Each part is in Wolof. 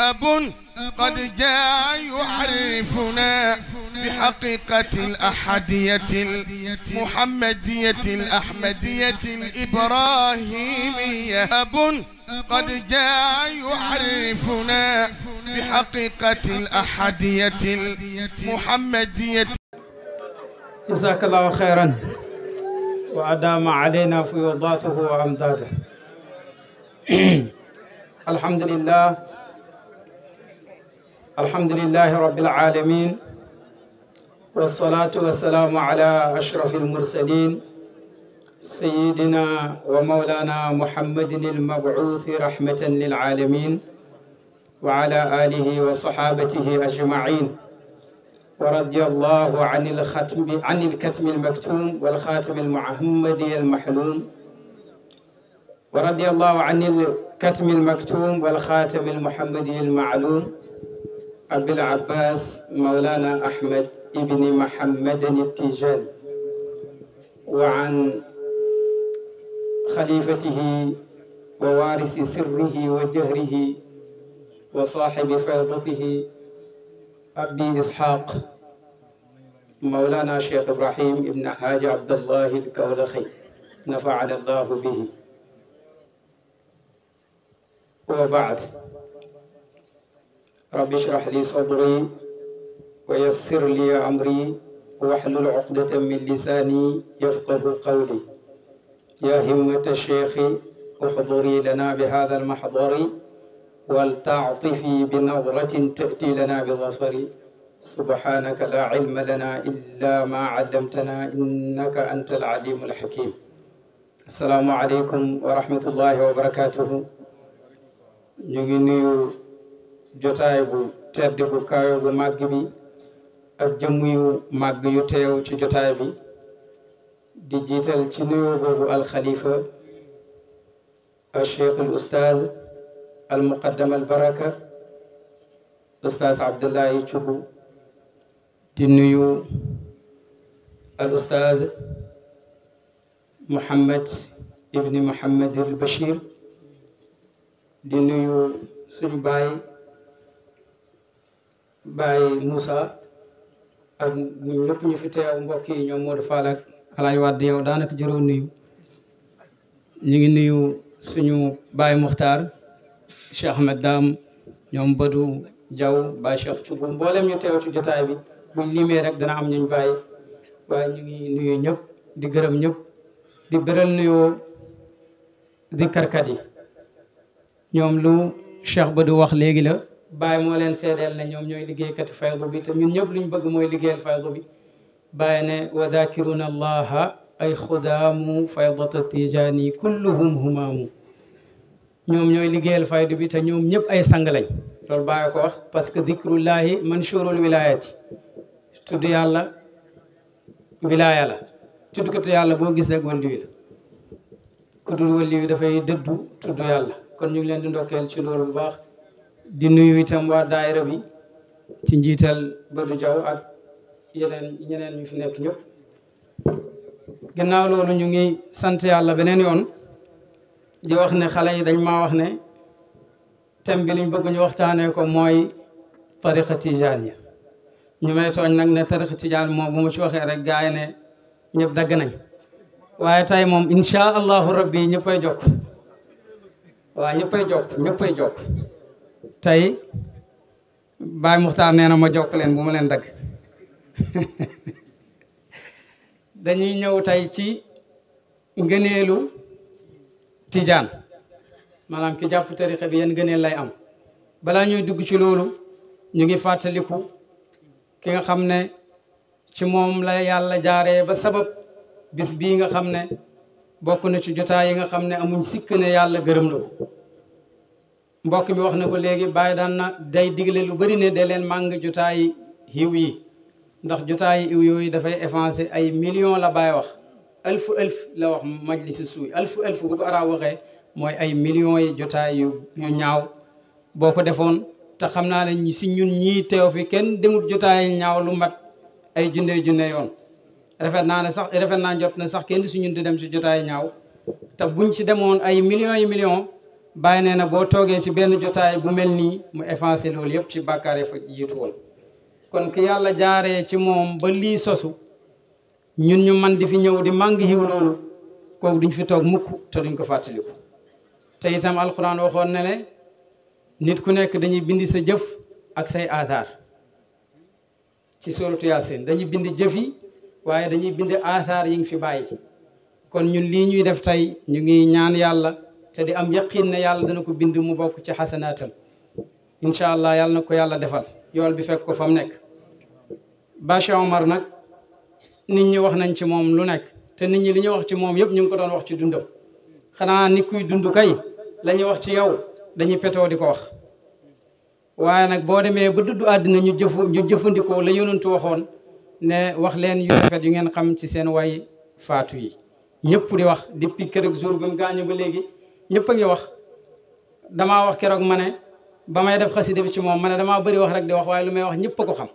أب قد جاء يعرفنا بحقيقة الأحدية المحمدية الأحمدية الإبراهيمية. أب قد جاء يعرفنا بحقيقة الأحدية المحمدية. جزاك الله خيرا وأدام علينا فيوضاته وأمداده. الحمد لله رب العالمين، والصلاة والسلام على أشرف المرسلين سيدنا ومولانا محمد المبعوث رحمة للعالمين وعلى آله وصحابته أجمعين. ورضي الله عن الكتم المكتوم والخاتم المحمدي المحلوم. ورضي الله عن الكتم المكتوم والخاتم المحمدي المعلوم أبي العباس مولانا أحمد ابن محمد التيجاني، وعن خليفته ووارث سره وجهره وصاحب فيضته أبي إسحاق مولانا شيخ إبراهيم ابن حاج عبد الله الكولخي نفعنا الله به. وبعد، رب اشرح لي صدري ويسر لي أمري واحلل عقدة من لساني يفقه قولي. يا همة الشيخ احضري لنا بهذا المحضر ولتعطفي بنظرة تأتي لنا بظفر. سبحانك لا علم لنا إلا ما علمتنا إنك أنت العليم الحكيم. السلام عليكم ورحمة الله وبركاته. ñu ngi nuyu jotaay bu tedd bu kawe bu màgg bi ak jëmm yu màgg yu teew ci jotaay bi, di jiital ci nuyoo boobu alxalifa al cheikh al ustaaz al muqaddam al baraka ustaaz Abdullahi Cubu, di nuyu al ustaaz Muhammad ibni Muhammad al Bachir, di nuyu suñu baay Moussa ak ñëpp ñu fi teew, mbokk yi ñoom Modou Fall ak Alaay Wàdd, yow daanaka jëroo nuyu. ñu ngi nuyu suñu baay Muxtaar Cheikh Ahmed Dam, ñoom Badou Diaw, baay Cheikh Thioub, mboolem ñu teew ci jotaay bi. buñ limee rek dana am ñu bàyyi, waaye ñu ngi nuyu ñëpp di gërëm ñëpp, di beral nuyoo dikkarkat yi. ñoom lu Cheikh Badou wax léegi la, Baye moo leen seedeel ne ñoom ñooy liggéeykati faydu bi, te ñun ñëpp lu ñu bëgg mooy liggéeyal faydu bi. Baye ne wa dakiruna allaha ay xudaamu faydata tijaani kulluhum humaamu. ñoom ñooy liggéeyal faydu bi te ñoom ñëpp ay sang lañ. loolu Baye ko wax parce que dikrullahi manshurul wilayati, tudd yàlla wilaaya la. tudd ko te yàlla boo gis rek wàllu wi la, ku dul wàllu wi dafay dëddu tudd yàlla. kon ñu ngi leen di ndokkeel ci loolu bu baax, di nuyu itam waa daayira bi ci njiital Badou Diaw ak ñeneen ñu fi nekk ñëpp. gannaaw loolu ñu ngi sant yàlla beneen yoon di wax ne xale yi dañ maa wax ne thème bi liñ bëgg ñu waxtaanee ko mooy tariqa tijaaniya. ñu may tooñ nag ne tariqa tijaan moom bu ma ci waxee rek gaay ne ñëpp dagg nañ, waaye tey moom insha allahu rabbi ñëppay jokk. waaw ñëppay jokk tey Baay Muxtaar nee na ma jokk leen bu ma leen dagg. dañuy ñëw tey ci ngëneelu tijaan, maanaam ki jàpp tariqa bi yan ngëneel lay am. balaa ñuy dugg ci loolu ñu ngi fàttaliku ki nga xam ne ci moom la yàlla jaaree ba sabab bis bii nga xam ne bokk na ci jotaay yi nga xam ne amuñ sikk ne yàlla gërëm na ko. mbokk mi wax na ko léegi, Baye daan na day digle lu bari ne de leen màng jotaay xiw yi, ndax jotaay xiw yooyu dafay effacer ay millions la Baye wax. alfu la wax majlisi suuy, alfu bu ko arab waxee mooy ay millions yi jotaay yu ñaaw. boo ko defoon te xam naa ne si ñun ñii teew fi kenn demut jotaay ñaaw lu mat ay junne yoon. rafet naa jot na sax kenn si ñun di dem si jotaay ñaaw, te buñ ci demoon ay millions yi millions bàyyi nee na boo toogee ci benn jotaay bu mel nii mu effacé loolu yëpp ci bàkkaar yi fa jiitu woon kon ki yàlla jaaree ci moom ba lii sosu ñun ñu man di fi ñëw di màng xiw loolu kooku duñ fi toog mukk te duñ ko fàttaliku te itam alquran waxoon ne ne nit ku nekk dañuy bindi sa jëf ak say aathaar ci suratu Yaasin dañuy bind jëf yi waaye dañuy bind aathaar yi ngi fi bàyyi kon ñun lii ñuy def tey ñu ngi ñaan yàlla te di am yaqin ne yàlla dana ko bind mu bokk ci xasanaatam incha allah yàlla na ko yàlla defal yool bi fekk ko fa mu nekk Bache Omar nag nit ñi wax nañ ci moom lu nekk te nit ñi li ñu wax ci moom yëpp ñu ngi ko doon wax ci dundam xanaa nit kuy dund kay la ñuy wax ci yow dañuy petoo di ko wax waaye nag boo demee ba dudd àddina ñu jëfandikoo la yonentu waxoon ne wax leen yu rafet yu ngeen xam ci seen way faatu yi ñëpp di wax depuis keroog jour ba mu gaañu ba léegi ñëpp a ngi wax damaa wax keroog ma ne ba may def xasida bi ci moom ma ne damaa bëri wax rek di wax waaye lu may wax ñëpp a ko xam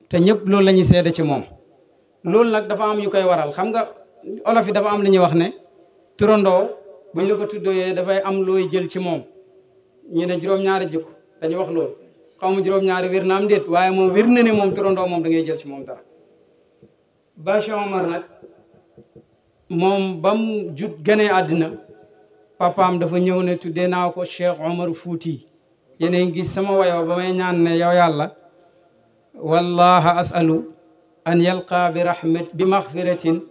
te ñëpp loolu la ñuy seede ci moom loolu nag dafa am yu koy waral xam nga olof yi dafa am lu ñuy wax ne turandoo buñ la ko tuddee dafay am looy jël ci moom ñu ne juróom-ñaari jikko dañuy wax loolu xaw ma juróom-ñaari wér na am déet waaye moom wér na ne moom turandoo moom da ngay jël ci moom dara Bache Omar nag moom ba mu gënee àddina papaam dafa ñëw ne tuddee naa ko Cheikh Omar Fouti yéen gis sama wayoo ba may ñaan ne yow yàlla wallaha asalu an yalqa bi maxfiratin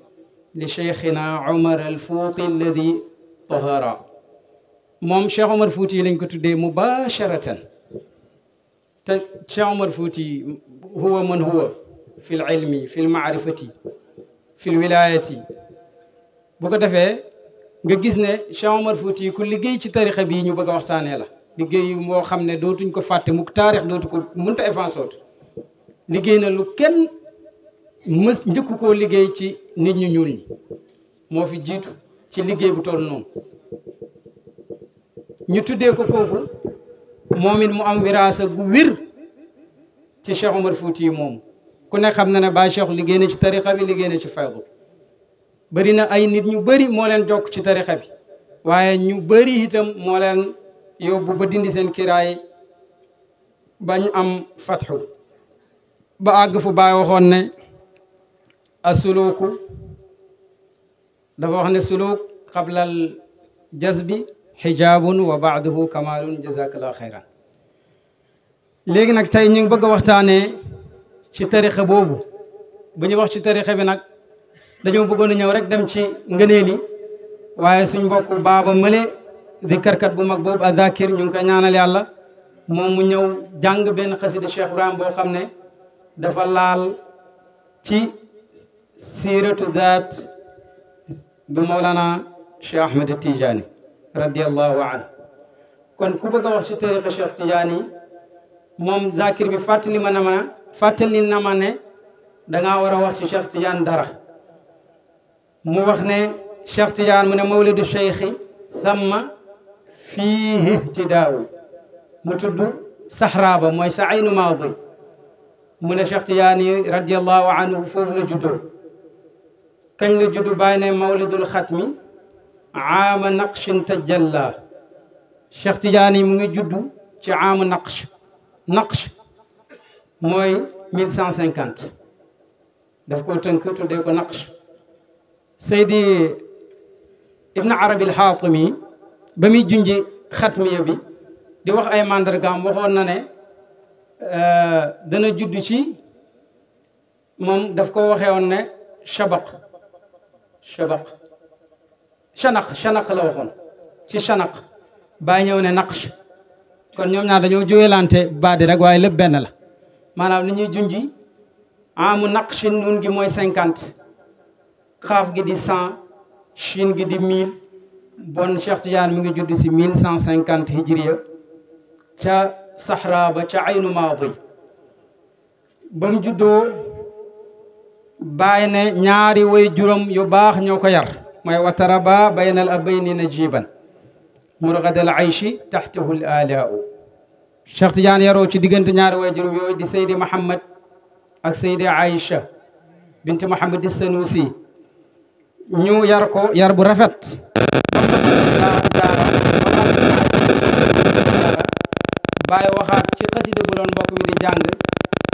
li cheikhina Omar al Fouti alladi tahara moom Cheikh Omar Fouti lañ ko tuddee mubasharatan te Cheikh Omar Fouti huwa man huwa fi l ilmi fi l maarifati fi l wilayati bu ko defee nga gis ne Cheikh Omar Fouti ku liggéey ci tarixa bii ñu bëgg a waxtaanee la liggéey moo xam ne dootuñ ko fàtte mukk taarix dootu ko mënta effacer liggéey na lu kenn njëkku koo liggéey ci nit ñu ñuul ñi moo fi jiitu ci liggéey bu toll noonu ñu tuddee ko kooku moom it mu am wiraasa gu wér ci Cheikh Omar Fouti moom ku ne xam na ne Baay Cheikh liggéey na ci tarixa bi liggéey na ci faydu bëri na ay nit ñu bëri moo leen jokk ci tarixa bi waaye ñu bëri itam moo leen yóbbu ba dindi seen kiraay bañ am fatxu ba àgg fu Baay waxoon ne asuluuku dafa wax ne suluuk qablal jazbi xijaabun wa baaduhu kamaalun jazakallahu xayran léegi nag tey ñu ngi bëgg a waxtaanee ci tarixa boobu bu ñu wax ci tarixa bi nag dañoo bëggoon a ñëw rek dem ci ngëneel yi waaye suñ mbokk baaba mële dikkarkat bu mag boobu Adakir ñu ngi koy ñaanal yàlla moom mu ñëw jàng benn xasida Cheikh Ibrahim boo xam ne dafa laal ci siiratu daat bi Mawlana Cheikh Ahmed Tidiane radiallahu anhu kon ku bëgg a wax ci tariqa Cheikh Tidiane moom Zakir bi fàttali na ma ne dangaa war a wax ci Cheikh Tidiane dara mu wax ne Cheikh Tidiane mu ne mawlidu cheikhi thamma fiihi ihtidaawu mu tudd saxraaba mooy sa aynu maadi mu ne Cheikh Tidiane radiallahu anhu foofu la juddoo kañ la juddu bàyyi ne mawlidul xatmi aama naqshin tajalla Cheikh Tidiane mu ngi juddu ci aama naqsh mooy 1150 daf ko tënk tuddee ko naqsh Seydi Ibn Arabi al-Xaatimi ba muy junji xatmiya bi di wax ay mandargaam waxoon na ne dana judd ci moom daf ko waxee woon ne shanaq la waxoon ci shanaq bàyyi ñëw ne naqsh kon ñoom ñaar dañoo jógelante baadi rek waaye lépp benn la maanaam li ñuy junji amu naqshin nun gi mooy 50 xaaf gi di 100 shin gi di 1000 bon Cheikh Tidiane mi ngi judd si 1150 hijriya ca Sahra ba ca aynu maadi ba mu juddoo bàyyi ne ñaari way juróom yu baax ñoo ko yar mooy wataraba bayna al abayni najiban murgad al ayshi taxtahu al alaau Cheikh Tidiane yaroo ci diggante ñaari way juróom yooyu di Seydi Mahamad ak Seydi Aïcha binti Mahamad di Sanusi ñu yar ko yar bu rafet bàyyi waxaat ci xasida bu doon mbokk mi di jàng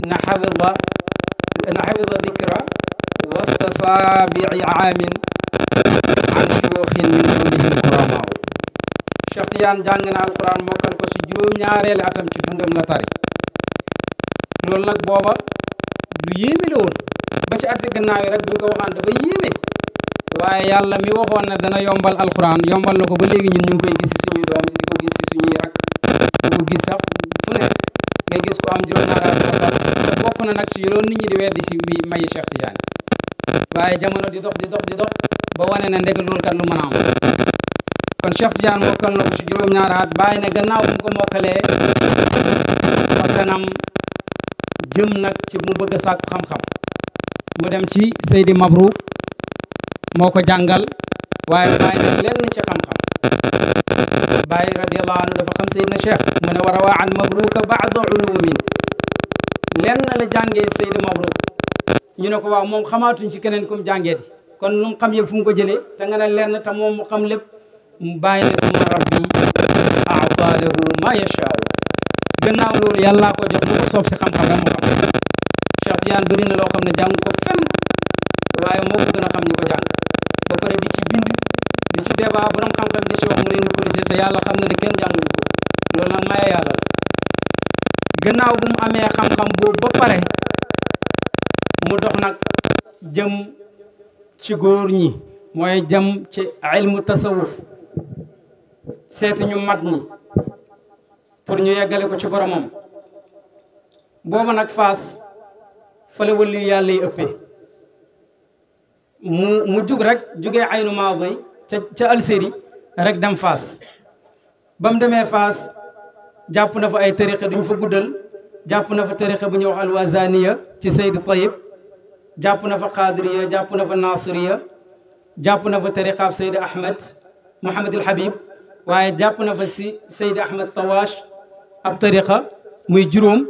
na xafida dikra wasta saabii aamin an shuyuxin min dulihim kuramaaw Cheikh Tidiane jàng na alquran mokkal ko ci juróom-ñaareeli atam ci dundam la tari loolu nag booba lu yéeme la woon ba ci atti gannaaw yi rek buñ ko waxaan dafa yéeme waaye yàlla mi waxoon ne dana yombal alquran yombal na ko ba léegi ñun ñu ngi koy gis ci suñuy doom di ko gis ci suñuy rak di ko gis sax fu ne ngay gis ko am juróom-ñaari at mokkal te bokk na nag ci loolu nit ñi di weddi si bi mayi Cheikh Tidiane waaye jamono di dox ba wane ne ndeg loolu kat lu mën a am kon Cheikh Tidiane mokkal na ko ci juróom-ñaari at bàyyi ne gannaaw bu mu ko mokkalee bakkanam jëm nag ci mu bëgg a sàkku xam-xam mu dem ci Seydi Mabrouk moo ko jàngal waaye bàyyi nag lenn ci xam-xam bàyyi radiyallahu anhu dafa xam Seydina Cheikh mu ne war a waa an Mabrouka baada ulumin lenn la jàngee Seydi Mabrouk ñu ne ko waaw moom xamaatuñ ci keneen kum jàngee di kon lu mu xam yëpp fu mu ko jëlee te nga ne lenn te moom mu xam lépp mu bàyyi ne suma rabbi aata lahu ma yashaa gannaaw loolu yàllaa ko jox lu ko soob si xam-xam rek mu xam Cheikh Tidiane bëri na loo xam ne jàng ko fenn waaye moo ko gën a xam ñi ko jàng ba pare di ci bind di ci débat borom xam-xam di ci wax mu leen di corriger te yàlla xam na ne kenn jàngul ko loolu nag maye yàlla la gannaaw bu mu amee xam-xam boobu ba pare mu dox nag jëm ci góor ñi mooy jëm ci ilmu tasawuf seeti ñu mat ñi pour ñu yeggale ko ci boromam booba nag Faas fa la wëllu yàlla yi ëppee mu jug rek jugee aynu maadi ca Algérie rek dem Faas ba mu demee Faas jàpp na fa ay tariqa duñ fa guddal jàpp na fa tariqa bu ñuy wax alwazaniya ci Seydi Tayib jàpp na fa qadiriya jàpp na fa nasiriya jàpp na fa tariqaab Seydi Ahmed Mohamed El Habib waaye jàpp na fa si Seydi Ahmed Tawash ab tariqa muy juróom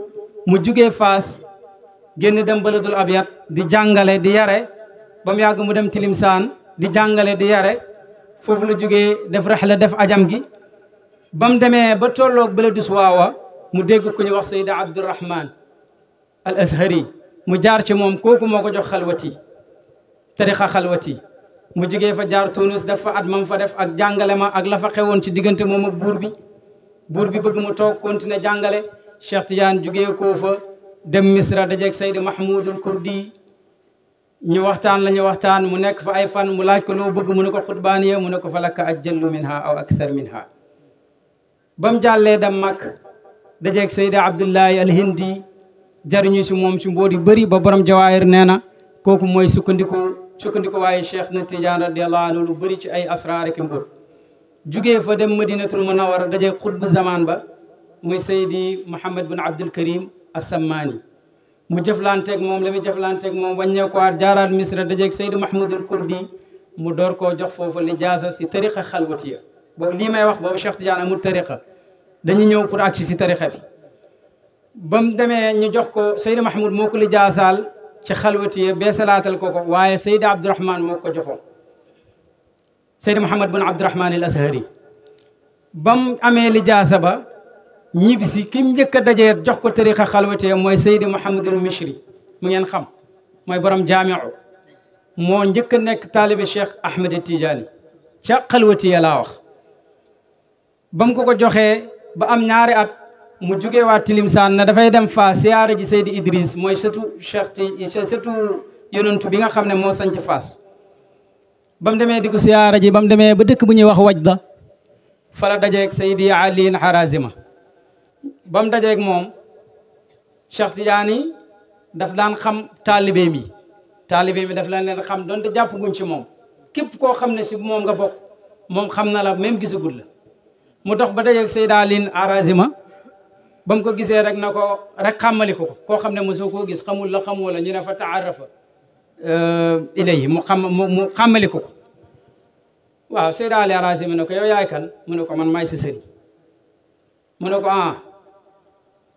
mu jugee Faas génn dem Baladul Abyad di jàngale di yare ba mu yàgg mu dem Tilimsaan di jàngale di yare foofu la jugee def rexla def ajam gi ba mu demee ba tolloog Baladu Suwaawa mu dégg ku ñu wax Seydi Abdurahman al Azhari mu jaar ci moom kooku moo ko jox xalwati tariqa xalwati mu jugee fa jaar Tunis def fa at mam fa def ak jàngale ma ak la fa xewoon ci diggante moom ak buur bi bëgg mu toog continuer jàngale Cheikh Tidiane jugee koo fa dem Misra dajeeg Seydi Mahmoudul Kurdi ñu waxtaan la ñu waxtaan mu nekk fa ay fan mu laaj ko loo bëgg mu ne ko xutbaaniya mu ne ko fa lakka ajjallu minha aw akthar minha ba mu jàllee dem mag dajeeg Seydi Abdullahi al Hindi jariñu si moom si mboot yu bëri ba borom jawaahir nee na kooku mooy sukkandiku waaye Cheikh na Tidiane radiyallahu anhu lu bëri ci ay asraar ki mbóot jugee fa dem Madinatul Munawwara dajeeg xutbu zaman ba muy Seydi Mouhamed bin Abdul Karim Assamani mu jëflanteeg moom la muy jëflanteeg moom wàññeekuwaat jaaraat Misra dajeeg Seydi Mahmoudul Kurdi mu door koo jox foofu lijaasa si tariqa xalwatiya boobu lii may wax boobu Cheikh Tidiane amul tariqa dañu ñëw pour agsi si tariqa bi ba mu demee ñu jox ko Seydi Mahmoud moo ko lijaasaal ci xalwatiya bee salaatal ko waaye Seydi Abdourahman moo ko joxoon Seydi Mouhamed bin Abdourahman al Azhari ba mu amee lijaasa ba ñibbisi ki mu njëkk a dajee jox ko tariqa xalwatiya mooy Seydi Mouhamadul Mishri mu ngeen xam mooy borom jaamiu moo njëkk a nekk taalibe Cheikh Ahmed Tidiane ca xalwatiya laa wax ba mu ko joxee ba am ñaari at mu jugee waa Tilimsaan na dafay dem Faas siyaare ji Seydi Idris mooy sëtu sëtu yonentu bi nga xam ne moo sanc Faas ba mu demee di ko siyaare ji ba mu demee ba dëkk bu ñuy wax Wajda fa la dajeeg Seydi Ali Harazima ba mu dajeeg moom Cheikh Tidiane daf daan xam taalibe mi daf leen xam donte jàpp guñ ci moom képp koo xam ne si moom nga bokk moom xam na la même gisagul la mu dox ba dajeeg Seydi Ali Harazima ba mu ko gisee rek na ko rek xàmmali ko koo xam ne mosoo koo gis xamul la xamoo la ñu ne fa taarafa ilayhi mu xàmmali ko waaw Seydi Ali Harazima ne ko yow yaay kan mu ne ko man maay sa sëriñ mu ne ko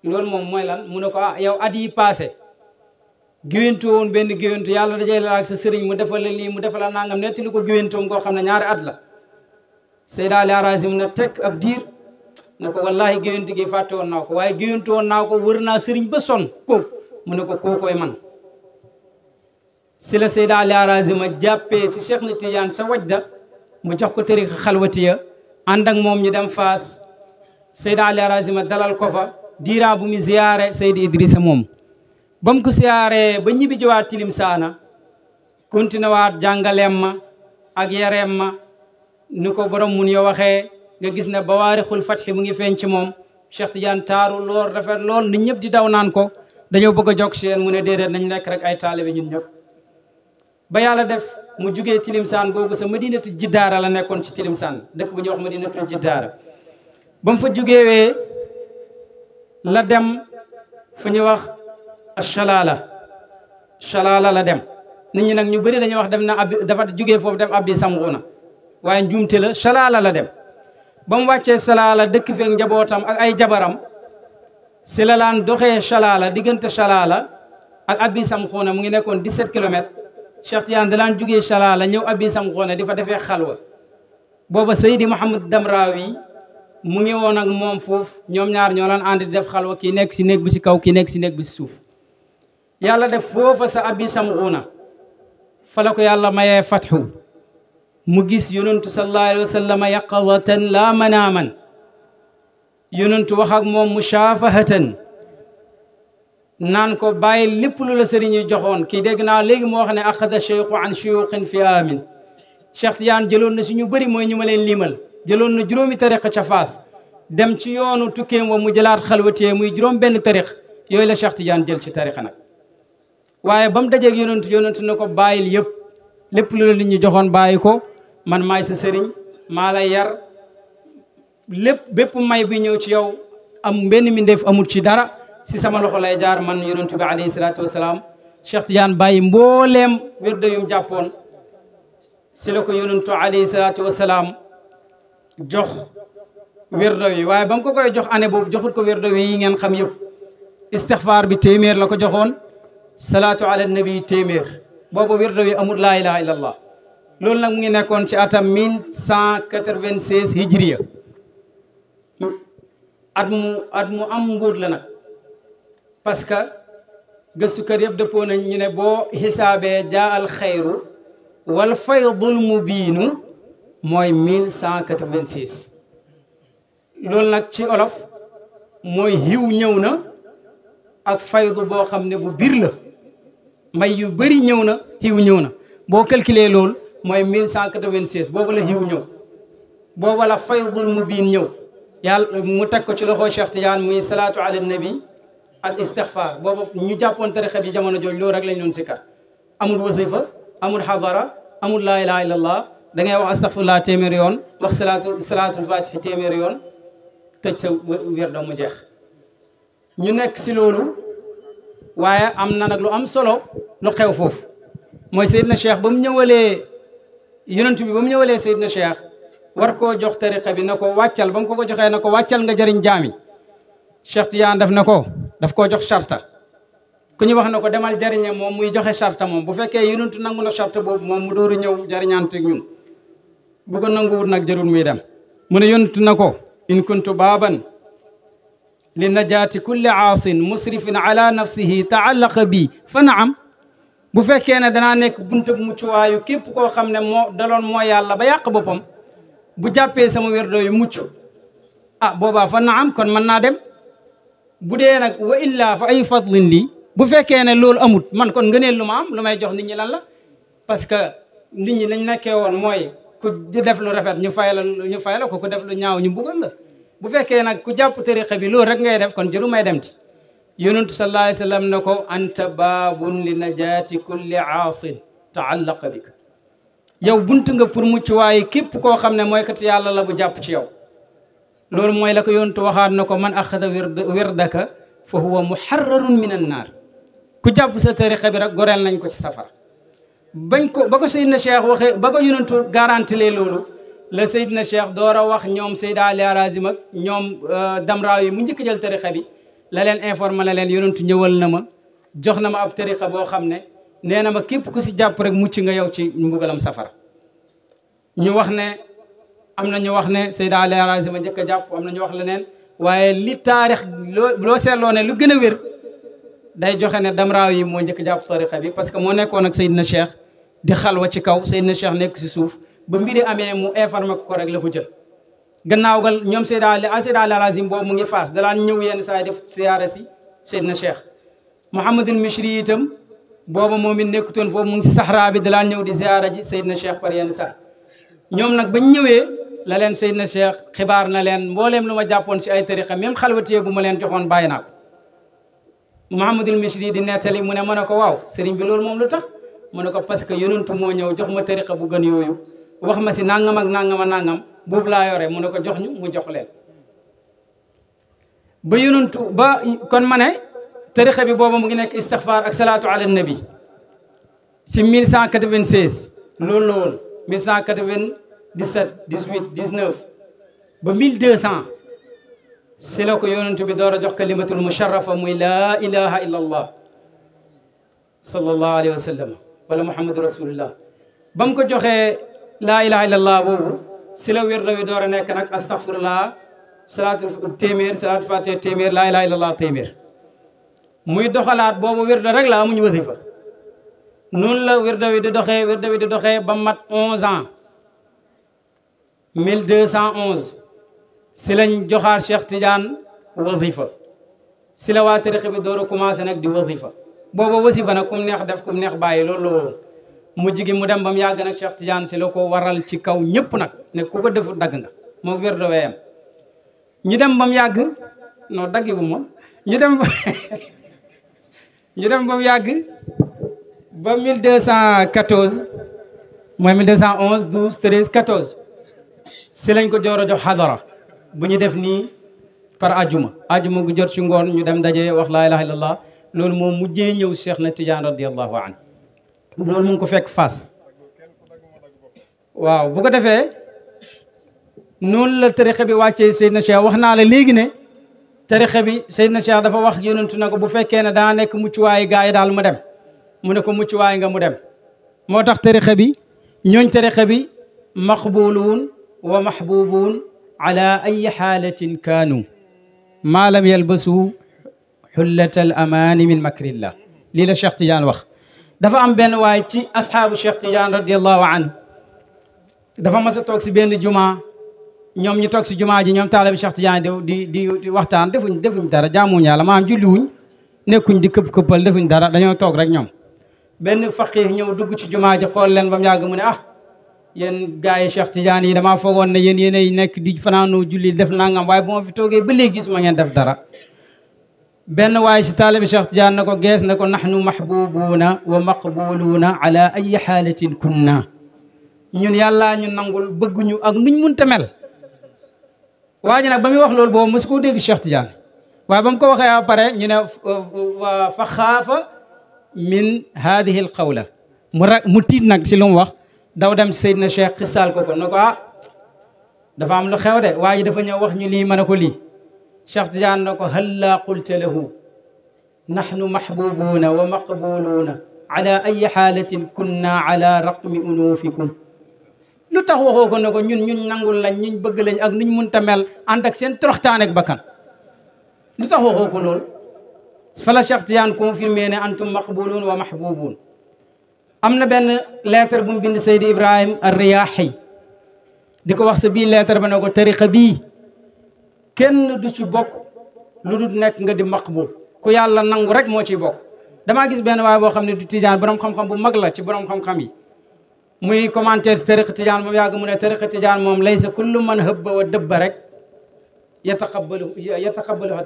loolu moom mooy lan mu ne ko yow at yi passé géwéntu woon benn géwéntu yàlla dajee la ak sa sëriñ mu defal la lii mu defal la nangam nettali ko géwéntoom koo xam ne ñaari at la Seydi Ali Harazima ne teg ab diir ne ko wallahi géwénte gi fàtte woon naa ko waaye géwénte woon naa ko wër naa sëriñ ba son kooku mu ne ko kookoy man si la Seydi Ali Harazima jàppee si Cheikh na Tidiane sa wajda mu jox ko tariqa xalwatiya ànd ak moom ñu dem Faas Seydi Ali Harazima dalal ko fa diiraa bu mu ziyaare Seydi Idrissa moom ba mu ko ziyaare ba ñibbi jiwaat Tilim Saana continué waat jàngaleem ma ak yareem ma ni ko borom mun yo waxee nga gis ne bawaarixul fatxi mu ngi feeñ ci moom Cheikh Tidiane taaru lool rafet lool nit ñëpp di daw naan ko dañoo bëgg a jokk si yéen mu ne déedéet nañ nekk rek ay taalibe ñun ñëpp ba yàlla def mu jugee Tilimsaan googu sa madinatu jiddaara la nekkoon ci Tilimsaan dëkk bu ñuy wax madinatu jiddaara ba mu fa jugeewee la dem fu ñuy wax Chalaala la dem nit ñi nag ñu bëri dañuy wax dem na abbi dafa jugee foofu dem abbi Samxuuna waaye njuumte la Chalaala la dem ba mu wàccee Chalaala dëkk feek njabootam ak ay jabaram si la laan doxee Chalaala diggante Chalaala ak abbi Samxuuna mu ngi nekkoon 17 kilomètres Cheikh Tidiane da laan jugee Chalaala ñëw abbi Samxuuna di fa defee xalwa booba Seydi Mouhamed Damrawi mu ngi woon ak moom foofu ñoom ñaar ñoo laan ànd di def xalwa kii nekk si néeg bi si kaw kii nekk si néeg bi si suuf yàlla def foofa sa abbi Samxuuna fa la ko yàlla mayee fatxu mu gis yonentu sallallahu alayhi wa sallam yaqazatan laa manaaman yonentu wax ak moom mushafahatan naan ko bàyyi lépp lu la sëriñ yi joxoon kii dégg naa léegi moo wax ne axada cheikhu an chiyuqin fi amin Cheikh Tidiane jëloon na si ñu bëri mooy ñu ma leen limal jëloon na juróomi tariqa ca Faas dem ci yoonu tukkeem wa mu jëlaat xalwatee muy juróom benn tariq yooyu la Cheikh Tidiane jël ci tariqa nag waaye ba mu dajeeg yonentu na ko bàyyil yëpp lépp lu la nit ñi joxoon bàyyi ko man maay sa sëriñ maa lay yar lépp bépp may bi ñëw ci yow am benn mbindeef amul ci dara si sama loxo lay jaar man yonentu bi alayhi salaatu wasalaam Cheikh Tidiane bàyyi mbooleem wérdo yum jàppoon si la ko yonentu alayhi salaatu wasalaam jox wérdo yi waaye ba mu ko koy jox année boobu joxut ko wérdo yi ngeen xam yëpp istixfaar bi téeméer la ko joxoon salaatu ala nabi téeméer boobu wérdo yi amul laa ilaha illa allah loolu nag mu ngi nekkoon ci atam 1196 hijriya at mu am mbuut la nag parce que gëstukat yëpp dëppoo nañ ñu ne boo xisaabee jaa al xayru wal faydul mubiinu mooy 1196 loolu nag ci olof mooy xiw ñëw na ak faydu boo xam ne bu bir la may yu bëri ñëw na xiw ñëw na boo calculer loolu mooy 1196 boobu la xiw ñëw boobu la faydul mubiin ñëw yàlla mu teg ko ci loxo Cheikh Tidiane muy salaatu ala nabi ak istixfaar boobu ñu jàppoon tarixa bi jamono jooju loolu rek lañ doon sikkar amul wasifa amul xadara amul laa ilaha illa allah da ngay wax astaxfirullah téeméeri yoon wax salaatul fatixi téeméeri yoon tëj sa wér doo mu jeex ñu nekk si loolu waaye am na nag lu am solo lu xew foofu mooy Seydina Cheikh ba mu ñëwalee yonent bi ba mu ñëwalee Seydina Cheikh war koo jox tariqa bi na ko wàccal ba mu ko joxee na ko wàccal nga jëriñ jaami Cheikh Tidiane daf koo jox charta ku ñu wax na ko demal jëriñe moom muy joxe charta moom bu fekkee yonentu nangu na charta boobu moom mu dooru ñëw jëriñante ñun bu ko nanguwut nag jarul muy dem mu ne yonentu na ko in kuntu baaban li najaati kulli aasin musrifin ala nafsihi taallaqa bi fa naam bu fekkee ne danaa nekk buntu muccuwaayu képp koo xam ne moo daloon moo yàlla ba yàq boppam bu jàppee sama wérdo yu mucc boobaa fa naam kon mën naa dem bu dee nag wa illa fa ay fadlin lii bu fekkee ne loolu amut man kon ngëneel lu ma am lu may jox nit ñi lan la parce que nit ñi lañ nekkee woon mooy ku di def lu rafet ñu fay la ko ku def lu ñaaw ñu mbugal la bu fekkee nag ku jàpp tariqa bi loolu rek ngay def kon jëru may dem ti yonentu sallallahu alayhi wa sallam ne ko anta baabun li najaati kulli aasin taallaqa bika yow bunt nga pour mucc waaye képp koo xam ne mooy kat yàlla la bu jàpp ci yow loolu mooy la ko yonentu waxaat na ko man axada wirdaka fa huwa muharrarun min an naar ku jàpp sa tariqa bi rek goreel nañ ko ci safara ba ko Seydina Cheikh waxee ba ko yonentu garanti lee loolu la Seydina Cheikh door a wax ñoom Seyda Ali Harazim ak ñoom Damraaw yi mu njëkk jël tariqa bi la leen informé la leen yonentu ñëwal na ma jox na ma ab tariqa boo xam ne nee na ma képp ku si jàpp rek mucc nga yow ci mbugalam safara ñu wax ne am na ñu wax ne Seydi Ali Harazim a njëkk a jàpp am na ñu wax leneen waaye li taarix loo seetloo ne lu gën a wér day joxe ne Damraaw yi moo njëkk a jàpp tariqa bi parce que moo nekkoon ak Seydina Cheikh di xalwa ci kaw Seydina Cheikh nekk si suuf ba mbiri amee mu informé ko rek la ko jël gannaaw gal ñoom Seydi Ali Harazim boobu mu ngi faas dalaan ñëw yenn saa yi def siyaara si Seydina Cheikh Mouhamadul Mishri itam booba moom it nekkutoon foofu mu ngi si saxraa bi dalaan ñëw di ziyaara ji Seydina Cheikh par yenn saa ñoom nag bañ ñëwee la leen Seydina Cheikh xibaar na leen mbooleem lu ma jàppoon si ay tariqa même xalwatiye bu ma leen joxoon bàyyi naa ko Mouhamadul Mishri di nettali mu ne ma ne ko waaw sëriñ bi loolu moom lu tax mu ne ko parce que yonentu moo ñëw jox ma tariqa bu gën yooyu wax ma si nangam ak nangam ak nangam boobu laa yore mu ne ko jox ñu mu jox leen ba yonentu ba kon ma ne tariqa bi boobu mu ngi nekk istixfaar ak salaatu ala nabi si 1196 loolu la woon 1197 18 19 ba 1200 si la ko yonentu bi door a jox kalimatul musharrafa muy laa ilaha illa allah sallallahu alayhi wa sallam wala muhammadu rasulullah ba mu ko joxee laa ilaha illa allah boobu si la wér wi door a nekk nag astaghfirullah salaatu téeméer salaatu fatiha téeméer laa ilaha illa allah téeméer muy doxalaat boobu wér rek la amuñu wasifa noonu la wér wi di doxee ba mat 11 ans 1211 si lañ joxaar Cheikh Tidiane wasifa si la waa tariqa bi door a commencé nag di wasifa booba wasifa nag kum neex def kum neex bàyyi loolu la woon mujj gi mu dem ba mu yàgg nag Cheikh Tidiane si la ko waral ci kaw ñëpp nag ne ku ko defu dagg nga moo wér da weyam ñu dem ba mu yàgg non daggi bu ma ñu dem ba mu yàgg ba 1214 mooy 1211 12 13 14 si lañ ko joor a jox xadara bu ñu def nii par ajuma gu jot ci ngoon ñu dem daje wax laa ilaha illallah loolu moom mujjee ñëw Cheikh na Tidiane radiallahu anhu loolu mu ngi ko fekk Fass waaw bu ko defee noonu la tariqa bi wàccee Seydina Cheikh wax naa la léegi ne tariqa bi Seydina Cheikh dafa wax yonentu na ko bu fekkee ne daa nekk muccuwaayu gaa yi daal mu dem mu ne ko muccuwaay nga mu dem moo tax tariqa bi ñooñ tariqa bi maqbuluun wa mahbubuun ala ay xaalatin kaanu maa lam yalbasu xullata al amaani min makrillah lii la Cheikh Tidiane wax dafa am benn waay ci asxaabu Cheikh Tidiane radiallahu anhu dafa mas a toog si benn jumaa ñoom ñu toog si jumaa ji ñoom taalibi Cheikh Tidiane di waxtaan defuñ dara jaamuñ yàlla maanaam julliwuñ nekkuñ di këpp-këppal defuñ dara dañoo toog rek ñoom benn faqih ñëw dugg ci jumaa ji xool leen ba mu yàgg mu ne yéen gars yi Cheikh Tidiane yi damaa foogoon ne yéenay nekk di fanaanoo julli def nangam waaye bu ma fi toogee ba léegi gisuma ngeen def dara benn waaye si taalibi Cheikh Tidiane na ko gees na ko nahnu mahbubuuna wa maqbuluuna ala ay xaalatin kunna ñun yàllaa ñu nangul bëgguñu ak nuñ munta mel waa ji nag ba muy wax loolu boobu mosu koo dégg Cheikh Tidiane waaye ba mu ko waxee ba pare ñu ne fa xaafa min hadihi al qawla mu tiit nag si lu mu wax daw dem si Seydina Cheikh xisaal ko ne ko dafa am lu xew de waa ji dafa ñëw wax ñu lii mën a ko lii Cheikh Tidiane na ko halla qulta lahu nahnu mahbubuuna wa maqbuluuna ala ay xaalatin kunna ala raqmi unuufikum lu tax waxoo ko ne ko ñun nangul lañ ñuñ bëgg lañ ak nuñ munta mel ànd ak seen toroxtaan ak bakkan lu tax waxoo ko loolu fala Cheikh Tidiane confirmé ne antum maqbuluun wa mahbubuun am na benn lettre bu mu bind Seydi Ibrahim ar-Riyaahi di ko wax sa bii lettre ba ne ko tariqa bii kenn du ci bokk lu dul nekk nga di maqbul ku yàlla nangu rek moo ciy bokk damaa gis benn waaye boo xam ne du Tidiane borom xam-xam bu mag la ci borom xam-xam yi muy commentaire si tariqa Tidiane moom yàgg mu ne tariqa Tidiane moom laysa kullu man hëbba wa dëbba rek tataqabbaluha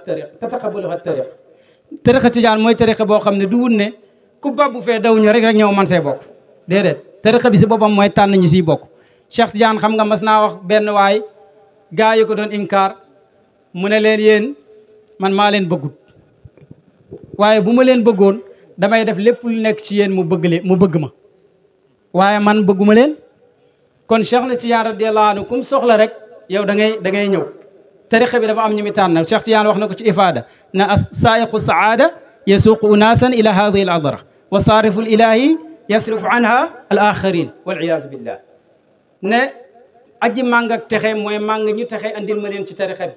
tariqa tariqa Tidiane mooy tariqa boo xam ne du wut ne ku babbu fee daw ñu rek ñëw man see bokk déedéet tariqa bi si boppam mooy tànn ñu siy bokk Cheikh Tidiane xam nga mas naa wax benn waay gaa yi ko doon inkaar mu ne leen yéen man maa leen bëggut waaye bu ma leen bëggoon damay def lépp lu nekk ci yéen mu bëgg ma waaye man bëgguma leen kon Cheikh na Tidiane radiyallahu anhu kum soxla rek yow da ngay ñëw tariqa bi dafa am ñu mi tànnal Cheikh Tidiane wax na ko ci ifaada na as-saa'iqu saada yasuuqu unaasan ila hadihi al adra wa saarifu l ilahi yasrifu anha al axarin wal iyaadu billah ne aji màng ak texe mooy màng ñu texe andil ma leen ci tarixa bi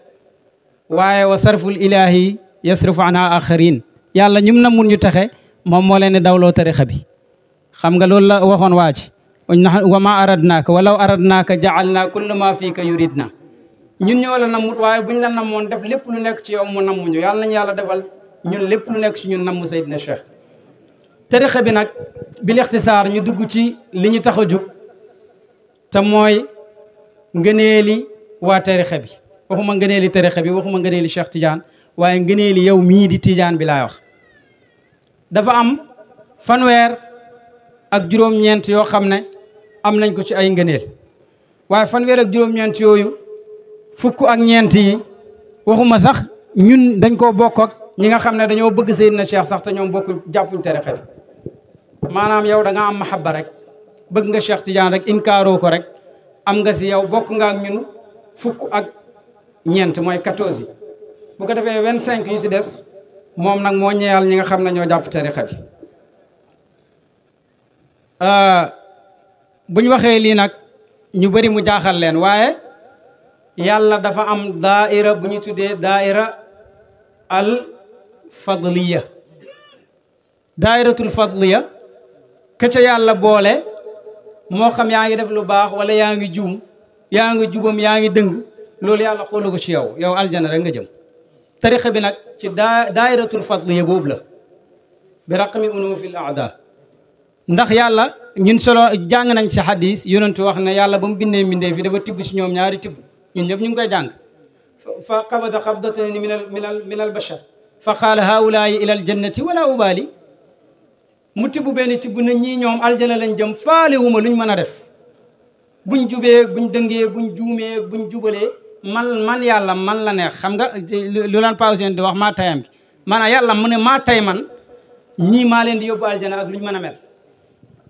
waaye wa sarful ilahi yasrifu anha akharin yàlla ñum na mun ñu texe moom moo leen di dawloo tarixa bi xam nga loolu la waxoon waa ji wa ma aradnaaka walaw aradnaaka jaalna kulla ma fiika yuridna ñun ñoo la namut waaye buñ la namoon def lépp lu nekk ci yow mu nammuñu yàlla nañu yàlla defal ñun lépp lu nekk ci ñun namm Seydina Cheikh tarixa bi nag bil ixtisaar ñu dugg ci li ñu tax a jóg te mooy ngëneeli waa tarixa bi waxuma ngëneeli tarixa bi waxuma ngëneeli Cheikh Tidiane waaye ngëneeli yow mii di Tidiane bi laay wax dafa am fanweer ak juróom-ñeent yoo xam ne am nañ ko ci ay ngëneel waaye fanweer ak juróom-ñeent yooyu fukk ak ñeent yi waxuma sax ñun dañ koo bokk ak ñi nga xam ne dañoo bëgg Seydina Cheikh sax te ñoom bokku jàppuñ tarixa bi maanaam yow da nga am mahabba rek bëgg nga Cheikh Tidiane rek inkaaroo ko rek am nga si yow bokk nga ak ñun fukk ak ñeent mooy 14 yi bu ko defee 25 yu si des moom nag moo ñeyal ñi nga xam ne ñoo jàpp tarixa bi bu ñu waxee lii nag ñu bëri mu jaaxal leen waaye yàlla dafa am daaira bu ñu tuddee daaira al fadliya daairatul fadliya ka ca yàlla boole moo xam yaa ngi def lu baax wala yaa ngi juum yaa ngi jubam yaa ngi dëng loolu yàlla xoolu ko ci yow aljana rek nga jëm tarixa bi nag ci daairatul fadliya boobu la bi raqmi unufil aada ndax yàlla ñun solo jàng nañ ci hadis yonentu wax ne yàlla ba mu bindee mbindee fi dafa tibb ci ñoom ñaari tibb ñun ñëpp ñu ngi koy jàng fa qabada qabdatayni min al bashar fa qaala haulaai ila al jannati wala ubali mu tibb benn tibb na ñii ñoom aljana lañ jëm faale wuma luñ mën a def buñ jubee buñ dëngee buñ juumee buñ jubalee man yàlla man la neex xam nga lu laan pawsien di wax maa tayam gi maanaam yàlla mu ne maa tay man ñii maa leen di yóbbu aljana ak luñ mën a mel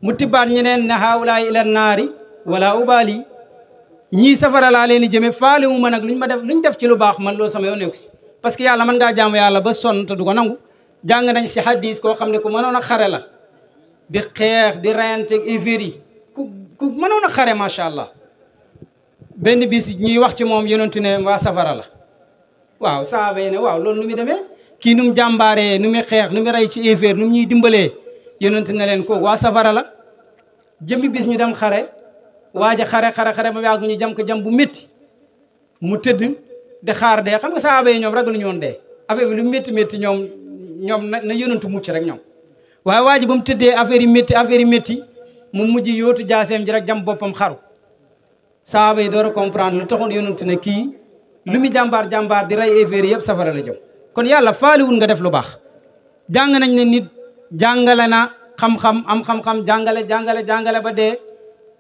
mu tibbaat ñeneen ne haawulaay ila naari wala ubali ñii safara laa leen di jëme faale wu ma nag luñ def ci lu baax man loolu sama yoon nekku si parce que yàlla mën ngaa jaamu yàlla ba sonn te du ko nangu jàng nañ si hadis koo xam ne ku mënoon a xare la di xeex di reyante ifir yi ku mënoon a xare macha allah benn bis ñuy wax ci moom yonentu ne waa safara la waaw saaba yi ne waaw loolu nu muy demee kii nu mu jàmbaaree nu muy xeex nu muy rey ci ifir nu mu ñuy dimbalee yonentu ne leen kooku waa safara la jëmmi bis ñu dem xare waaja xare ba yàgg ñu jam ko jam bu métti mu tëdd di xaar dee xam nga saaba yi ñoom ragalu ñu woon dee affaire bi lu métti ñoom na yonentu mucc rek ñoom waaye waa ji ba mu tëddee affaire yi métti mu mujj yootu jaaseem ji rek jam boppam xaru saaba yi door a comprendre lu taxoon yonentu ne kii lu mu jàmbaar di rey affaire yëpp safara la jëm kon yàlla faaliwul nga def lu baax jàng nañ ne nit jàngale na xam-xam am xam-xam jàngale ba dee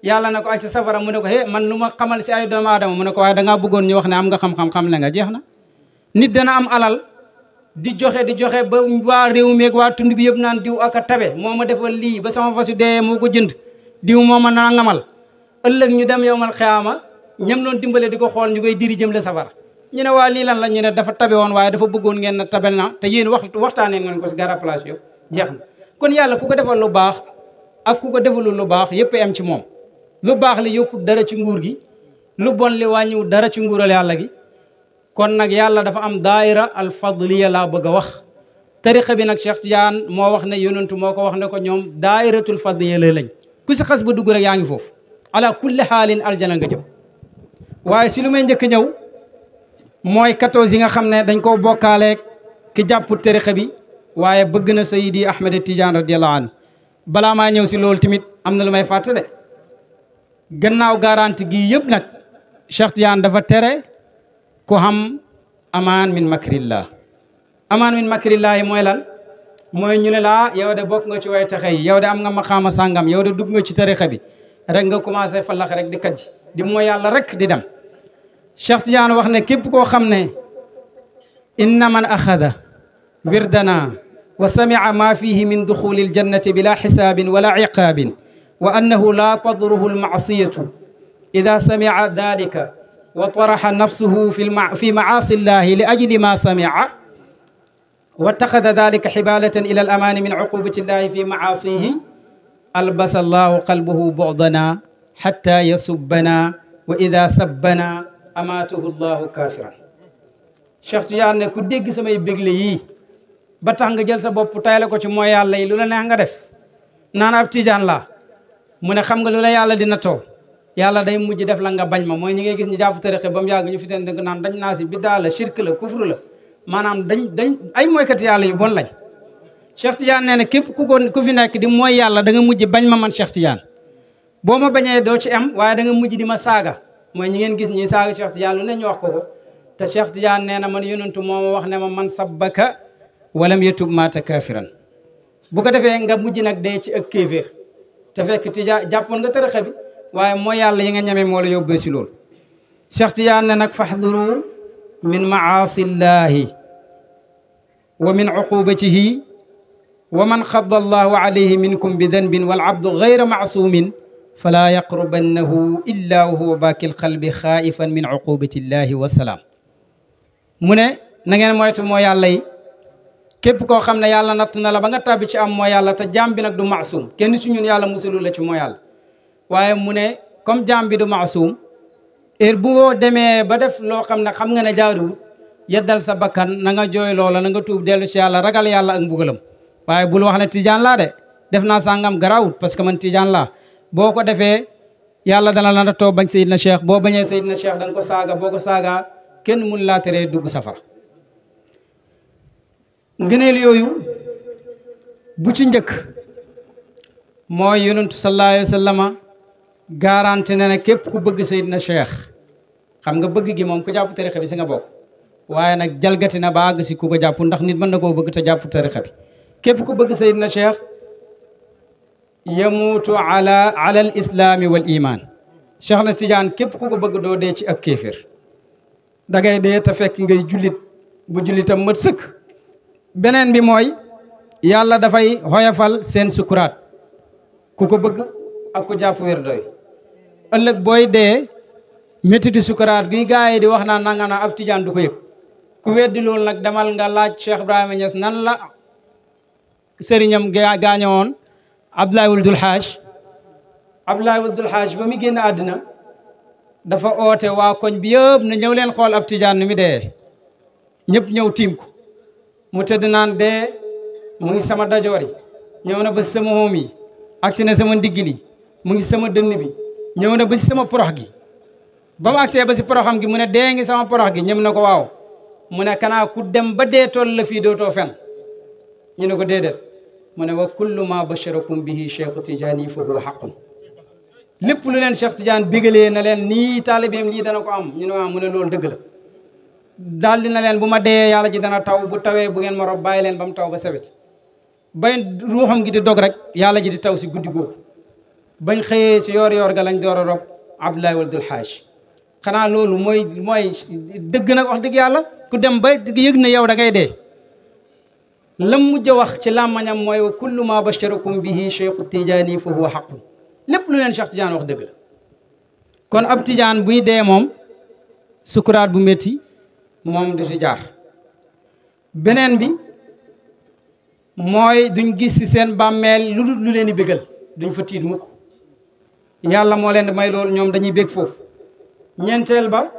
yàlla na ko ak ci safara mu ne ko man lu ma xamal si ay doomu aadama mu ne ko waaye dangaa bëggoon ñu wax ne am nga xam-xam la nga jeex na nit dana am alal di joxe ba waa réew meeg waa tund bi yëpp naan diw ak a tabe moo ma defal lii ba sama fasu dee moo ko jënd diw moo ma nangamal ëllëg ñu dem yowmal xiyaama ñam doon dimbale di ko xool ñu koy diri jëm le safara ñu ne waa lii lan la ñu ne dafa tabe woon waaye dafa bëggoon ngeen na tabel na te yéen waxtaanee ngeen ko si gara place yo jeex na kon yàlla ku ko defal lu baax ak ku ko defalul lu baax yëpp am ci moom lu baax li yokku dara ci nguur gi lu bon li wàññiwu dara ci nguural yàlla gi kon nag yàlla dafa am daaira al fadliya laa bëgg a wax tariqa bi nag Cheikh Tidiane moo wax ne yonentu moo ko wax ne ko ñoom daairatul fadliya la lañ ku si xas ba dugg rek yaa ngi foofu ala kulli xaalin aljana nga jëm waaye si lu may njëkk ñëw mooy 14 yi nga xam ne dañ koo bokkaaleeg ki jàpp tariqa bi waaye bëgg na Seydi Ahmed Tidiane radiallahu anhu balaa maa ñëw si loolu tamit am na lu may fàttale gannaaw garanti gi yëpp nag Cheikh Tidiane dafa tere ku xam amaan min makrillah amaan min makrillah yi mooy lan mooy ñu ne laa yow de bokk nga ci way taxe yi yow de am nga maqaama sàngam yow de dugg nga ci tarixa bi rek nga commencé fallax rek di kaj di mooy yàlla rek di dem Cheikh Tidiane wax ne képp koo xam ne inna man axada wirdana wa sami'a ma fihi min duxuli aljannati bila xisaabin wala iqaabin wa annahu la tadruhu almaasiyatu ida sami'a dalika wa taraxa nafsuhu fi macaasi llahi li ajli ma sami'a wattaxada dalika xibalatan ila alamani min cuqubati llahi fi macaasihi albasa allahu qalbuhu bu'dana xatta yasubbana wa ida sabbana amaatuhu llahu kafiran Cheikh Tidiane ne ku dégg samay bégle yii ba tax nga jël sa bopp tayle ko ci mooy yàlla yi lu la neex nga def naan ab Tidiane laa mu ne xam nga lu la yàlla dina taw yàlla day mujj def la nga bañ ma mooy ñi ngay gis ñu jàpp tarixe ba mu yàgg ñu fi teen dëgg naan dañ naa si biddaa la shirk la kufru la maanaam dañ ay mooykat yàlla yu bon lañ Cheikh Tidiane nee na képp ku fi nekk di mooy yàlla da nga mujj bañ ma man Cheikh Tidiane boo ma bañee doo ci am waaye da nga mujj di ma saaga mooy ñi ngeen gis ñuy saaga Cheikh Tidiane lu ne ñu wax ko ko te Cheikh Tidiane nee na man yonentu moo ma wax ne ma man sabbaka walam yatub maata kafiran bu ko defee nga mujj nag dee ci ak kéeféer te fekk Tidiane jàppoon nga tarixa bi waaye mooy yàlla yi nga ñeme moo la yóbbee si loolu Cheikh Tidiane ne nag fahduru min maasillahi wa min uqubatihi wa man xadda allahu alayhi minkum bi danbin wal abdu gayra maasumin fala yaqrubannahu illa wa huwa baakil qalbi xaa'ifan min uqubatillahi wasalaam mu ne na ngeen moytu moo yàlla yi képp koo xam ne yàlla natt na la ba nga tàbbi ci am moo yàlla te jaam bi nag du maasum kenn ci ñun yàlla musalu la ci moo yàlla waaye mu ne comme jaam bi du maasum heure boo demee ba def loo xam ne xam nga ne jaaduwul yeddal sa bakkan na nga jooy loola na nga tuub dellu ci yàlla ragal yàlla ak mbugalam waaye bul wax ne Tidiane laa de def naa sàngam garawut parce que man Tidiane laa boo ko defee yàlla dana la nattoo bañ Seydina Cheikh boo bañee Seydina Cheikh da nga ko saaga boo ko saagaa kenn mun laa teree dugg safara ngëneel yooyu bu ci njëkk mooy yonentu sallallahu alayhi wa sallama garanti na ne képp ku bëgg Seydina Cheikh xam nga bëgg gi moom ku jàpp tarixa bi si nga bokk waaye nag jalgati na ba àgg si ku ko jàpp ndax nit mën na koo bëgg te jàpp tarixa bi képp ku bëgg Seydina Cheikh yamuutu ala al islaami wal iman Cheikh na Tidiane képp ku ko bëgg doo dee ci ak kéefér dangay dee te fekk ngay jullit bu jullitam mat sëkk beneen bi mooy yàlla dafay xoyafal seen sukuraat ku ko bëgg ak ku jàpp wér doy ëllëg booy dee méttiti sukuraat gi gaa yi di wax naan nanga naa ab Tidiane du ko yëg ku weddi loolu nag demal nga laaj Cheikh Ibrahima Niass nan la sëriñam gaañowoon Abdoulaye Wuldul Haaj Abdoulaye Wuldul Haaj ba mu génn àddina dafa oote waa koñ bi yëpp na ñëw leen xool ab Tidiane ni mi dee ñëpp ñëw tiim ko mu tëdd naan dee mu ngi sama dajoor yi ñëw na ba si sama hoom yi agsi na sama ndigg li mu ngi sama dënn bi ñëw na ba si sama porox gi ba mu agsee ba si poroxam gi mu ne dee ngi sama porox gi ñëm na ko waaw mu ne kanaa ku dem ba dee toll la fii dootoo fen ñu ne ko déedéet mu ne wa kullu ma basharakum bihi Cheikh Tidiane fa huwa haqqun lépp lu leen Cheikh Tidiane bégalee na leen nii taalibeem lii dana ko am ñu ne waaw mu ne loolu dëgg la daal dina leen bu ma dee yàlla ji dana taw bu tawee bu ngeen ma rob bàyyi leen ba mu taw ba sewet bay ruuxam gi di dog rek yàlla ji di taw si guddi googu bañ xëyee si yoor ga lañ door a rob Abdoulaye Wuldul Haaj xanaa loolu mooy dëgg nag wax dëgg yàlla ku dem ba yëg na yow da ngay dee lam mujj a wax ci làmmañam mooy wa kullu ma basharakum bihi Cheikh Tidiane fa huwa haqqun lépp lu leen Cheikh Tidiane wax dëgg la kon ab Tidiane buy dee moom sukuraat bu métti moom du si jaar beneen bi mooy duñ gis ci seen bàmmeel lu dul lu leen di bégal duñ fa tiit mukk yàlla moo leen di may loolu ñoom dañuy bég foofu ñeenteel ba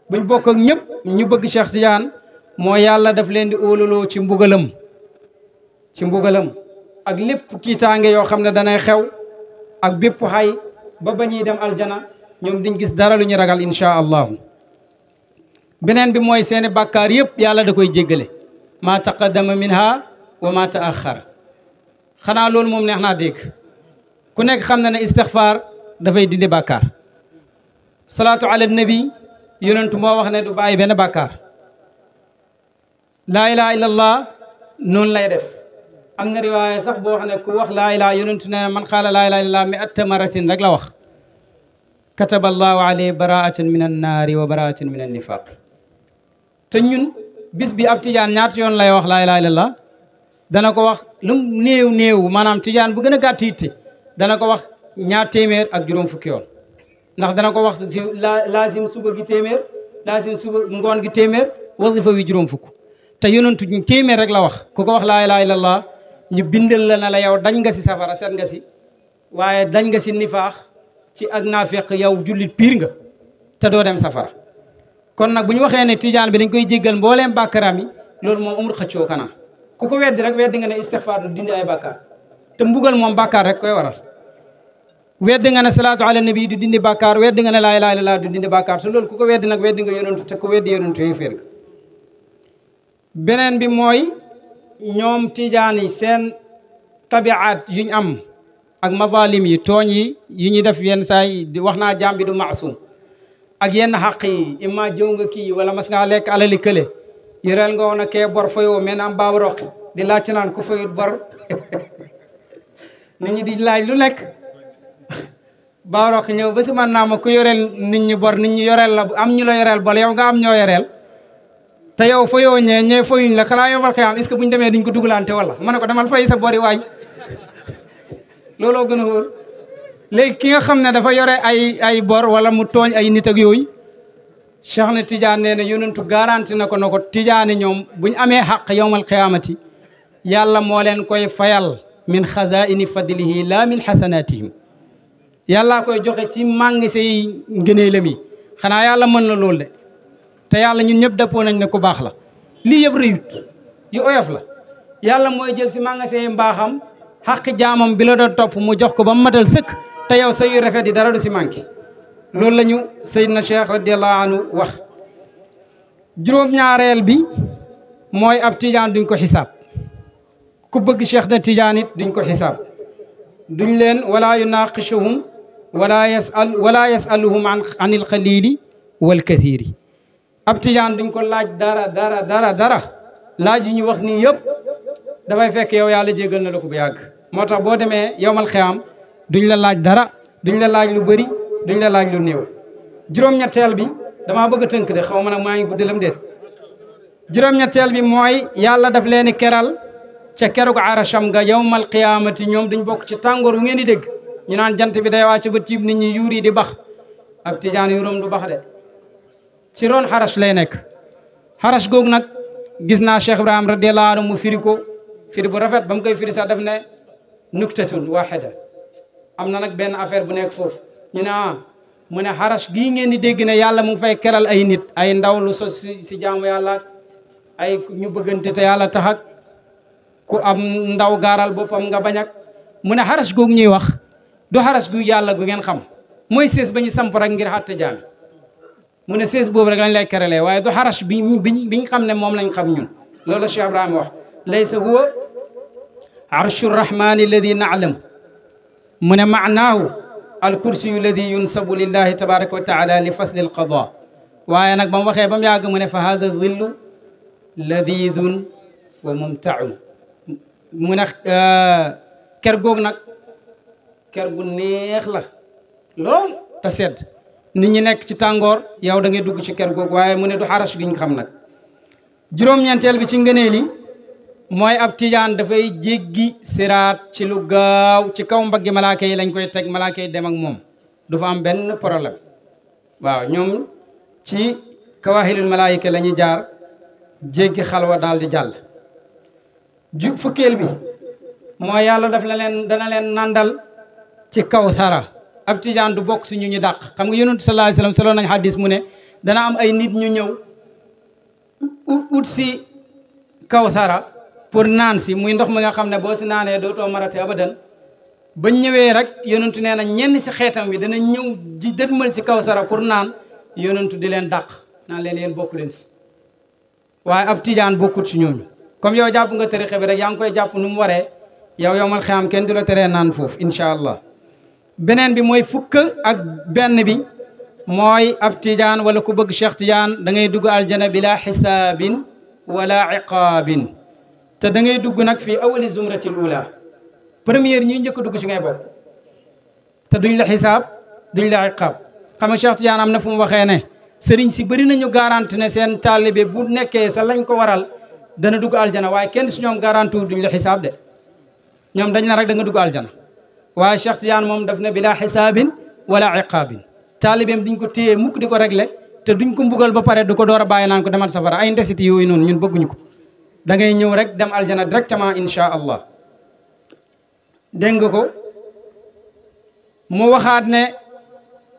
buñ bokk ak ñëpp ñu bëgg Cheikh Tidiane moo yàlla daf leen di óolaloo ci mbugalam ak lépp tiitaange yoo xam ne danay xew ak bépp xay ba ñuy dem aljana ñoom duñ gis dara lu ñu ragal insha allahu beneen bi mooy seeni bàkkaar yëpp yàlla da koy jéggale maa taqaddama minha wa maa taaxara xanaa loolu moom neex naa dégg ku nekk xam na ne istixfaar dafay dindi bàkkaar salaatu ala nabi yonentu moo wax ne du bàyyi benn bàkkaar laa ilaha illallah noonu lay def am na riwaaya sax boo xam ne ku wax laa ilaha yonentu nee na man xaala laa ilaha illallah mi atta maratin rek la wax kataba allahu alayhi baraatan min annaari wa baraatan min annifaq te ñun bis bi ab Tidiane ñaata yoon lay wax laa ilaha illallah dana ko wax lu néew maanaam Tidiane bu gën a gàtt yitte dana ko wax ñaar téeméer ak juróom fukki yoon ndax dana ko wax si laasim suba gi téeméer laasim suba ngoon gi téeméer wasifa wi juróom fukk te yonentu téeméer rek la wax ku ko wax laa ilaha illallah ñu bindal la na la yow dañ nga si safara set nga si waaye dañ nga si nifaax ci ak naafeq yow jullit piir nga te doo dem safara kon nag bu ñu waxee ne tijaan bi dañ koy jéggal mbooleem bàkkaaram yi loolu moom amul xëccoo kanaa ku ko weddi rek weddi nga ne istixfaar du dindi ay bàkkaar te mbugal moom bàkkaar rek koy waral weddi nga ne salaatu ala nabi du dindi bàkkaar weddi nga ne laa ilaaha illallaah du dindi bàkkaar te loolu ku ko weddi nag weddi nga yonentu te ku weddi yonentu yooyu féer ga beneen bi mooy ñoom tijaan yi seen tabiaat yuñ am ak mazalim yi tooñ yi yu ñuy def yenn saa yi wax naa jaam bi du maasum ak yenn xaq yi imma jëw nga kii wala mas ngaa lekk alali kële yoreel nga woon a kee bor fayoo mais am baaba roqi di laajte naan ku fayut bor nit ñi di laaj lu lekk baaba roqi ñëw ba si man naa ma ku yoreel nit ñi bor nit ñi yoreel la am ñu la yoreel bor yow nga am ñoo yoreel te yow fayoo ñee fayuñ la xanaa yow war xëy am est-ce que bu ñu demee duñ ko dugalante wala ma ne ko demal fay sa bori waay looloo gën a wóor léegi ki nga xam ne dafa yore ay bor wala mu tooñ ay nit ak yooyu Cheikh na Tidiane nee na yonentu garanti na ko Tidiane ñoom bu ñu amee xaq yawmal qiyaamati yàlla moo leen koy fayal min xazaini fadlihi la min xasanatihim yàllaa koy joxe ci màngise yi ngëneelam yi xanaa yàlla mën na loolu de te yàlla ñun ñëpp dëppoo nañ ne ku baax la lii yëpp rëyut yu oyof la yàlla mooy jël si màngase yi mbaaxam xaq jaamam bi la doon topp mu jox ko ba mu matal sëkk te yow sa yu rafet yi dara du si manqué loolu la ñu Seydina Cheikh radiallahu anhu wax juróom-ñaareel bi mooy ab tijaan duñ ko xisaab ku bëgg Cheikh na tijaan it duñ ko xisaab duñ leen wala yunaqishuhum wala yasaluhum an il qalili wal kathiri ab tijaan duñ ko laaj dara laaj yu ñu wax nii yëpp dafay fekk yow yàlla jégal na la ko bu yàgg moo tax boo demee yowmal xiyaam duñ la laaj dara duñ la laaj lu bëri duñ la laaj lu néew juróom-ñetteel bi damaa bëgg a tënk de xaw ma nag maa ngi guddalam déet juróom-ñetteel bi mooy yàlla daf leen keral ca kerug arasham ga yowmal qiyaamati ñoom duñ bokk ci tàngoor wu ngeen di dégg ñu naan jant bi day wàcc ba tiib nit ñi yuur yi di bax ab tijaan yuuram du bax de ci roon xarash lay nekk xarash googu nag gis naa Cheikh Ibrahim radiyallahu anhu mu firi ko firi bu rafet ba mu koy firi sax daf ne nuktatun waxida am na nag benn affaire bu nekk foofu ñu ne mu ne xarash gii ngeen di dégg ne yàlla mu ngi fay keral ay nit ay ndaw lu sos si jaamu yàlla ay ñu bëggante te yàlla tax ak ku am ndaw gaaral boppam nga bañ ak mu ne xarash googu ñuy wax du xarash gu yàlla gu ngeen xam mooy sées ba ñu samp rek ngir xatte jaam mu ne sées boobu rek lañ lay keralee waaye du xarash biñ xam ne moom lañ xam ñun loolu la Cheikh Ibrahima wax laysa huwa arshu rrahmani alladi na'lam mu ne maanaahu alkursiyu alladi yunsabu lillahi tabaraka wa taala li fasli alqada waaye nag ba mu waxee ba mu yàgg mu ne fa hada dhillu ladidun wa mumtaun mu ne ker googu nag ker gu neex la lool te sedd nit ñi nekk ci tàngoor yow da ngay dugg ci ker googu waaye mu ne du xarash gi ñu xam nag juróom-ñeenteel bi ci ngëneel yi mooy ab tijaan dafay jéggi siraat ci lu gaaw ci kaw mbaggi malaaka yi lañ koy teg malaaka yi dem ak moom du fa am benn problème waaw ñoom ci kawaahilul malaayika la ñuy jaar jéggi xalwa daal di jàll fukkeel bi mooy yàlla dana leen nandal ci kaw sara ab tijaan du bokk si ñu dàq xam nga yonent sallallahu alayhi wasallam solo nañ hadis mu ne dana am ay nit ñu ñëw ut si kaw sara pour naan si muy ndox mi nga xam ne boo si naanee dootoo marate abadan bañ ñëwee rek yonentu nee na ñenn si xeetam bi dana ñëw di dëdmal si kaw sara pour naan yonentu di leen dàq naan leen yéen bokku leen si waaye ab tijaan bokkut si ñooñu comme yow jàpp nga tarixa bi rek yaa ngi koy jàpp nu mu waree yow yowmal xiyaam kenn du la teree naan foofu incha allah beneen bi mooy fukk ak benn bi mooy ab tijaan wala ku bëgg Cheikh Tidiane da ngay dugg aljana bila xisaabin wala iqaabin te da ngay dugg nag fii awali zumratil ula première ñuy njëkk dugg ci ngay bokk te duñ la xisaab duñ la iqaab xam nga Cheikh Tidiane am na fu mu waxee ne sëriñ si bëri nañu garanti ne seen taalibe bu nekkee sa lañ ko waral dana dugg aljana waaye kenn si ñoom garanti wu duñ la xisaab de ñoom dañ na rek da nga dugg aljana waaye Cheikh Tidiane moom daf ne bila xisaabin wala iqaabin taalibeem duñ ko téye mukk di ko réglé te duñ ko mbugal ba pare du ko door a bàyyi naan ko demal safara ay ndesiti yooyu noonu ñun bëgguñu ko da ngay ñëw rek dem aljana directement insha allah dégg nga ko mu waxaat ne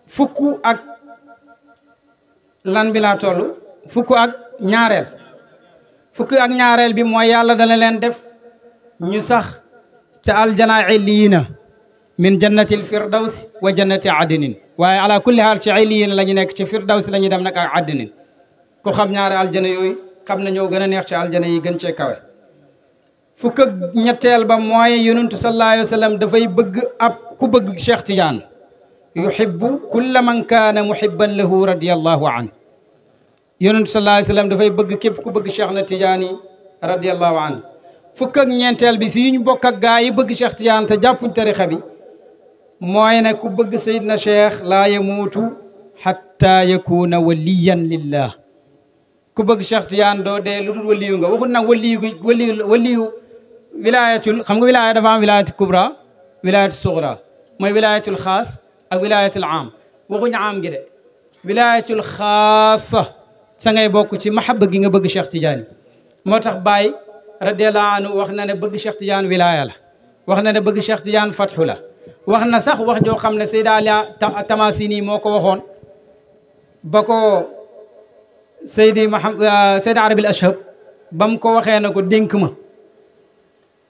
fukk ak lan bi laa toll fukk ak ñaareel bi mooy yàlla dana leen def ñu sax ca aljana illiina min jannatil firdawsi wa jannati adnin waaye ala kulli haal ci illiina la ñu nekk ci firdawsi la ñu dem nag ak adnin ku xam ñaari aljana yooyu xam na ñoo gën a neex ci aljana yi gën cee kawe fukk ak ñetteel ba mooy yonentu sallallahu alayhi wa sallam dafay bëgg ab ku bëgg Cheikh Tidiane yuhibbu kulla man kaana muhibban lahu radiyallahu an yonentu sallallahu alayhi wa sallam dafay bëgg képp ku bëgg Cheikh na Tidiane radiyallahu an fukk ak ñeenteel bi si ñu bokk ak gaa yi bëgg Cheikh Tidiane te jàppuñ tarixa bi mooy ne ku bëgg Seydina Cheikh laa yamuutu hatta yakuna waliyan lillah ku bëgg Cheikh Tidiane doo dee lu dul waliyu nga waxut nag waliyu wilaayatul xam nga wilaaya dafa am wilaayatul kubra wilaayatul sugra mooy wilaayatul xaas ak wilaayatul am waxuñu am gi de wilaayatul xaasa sa ngay bokk ci mahabba gi nga bëgg Cheikh Tidiane moo tax Baye radiyallahu anhu wax na ne bëgg Cheikh Tidiane wilaaya la wax na ne bëgg Cheikh Tidiane fatxu la wax na sax wax joo xam ne Seyda Ali Tamasini moo ko waxoon ba ko Seyda Arabil Ashhab ba mu ko waxee na ko dénk ma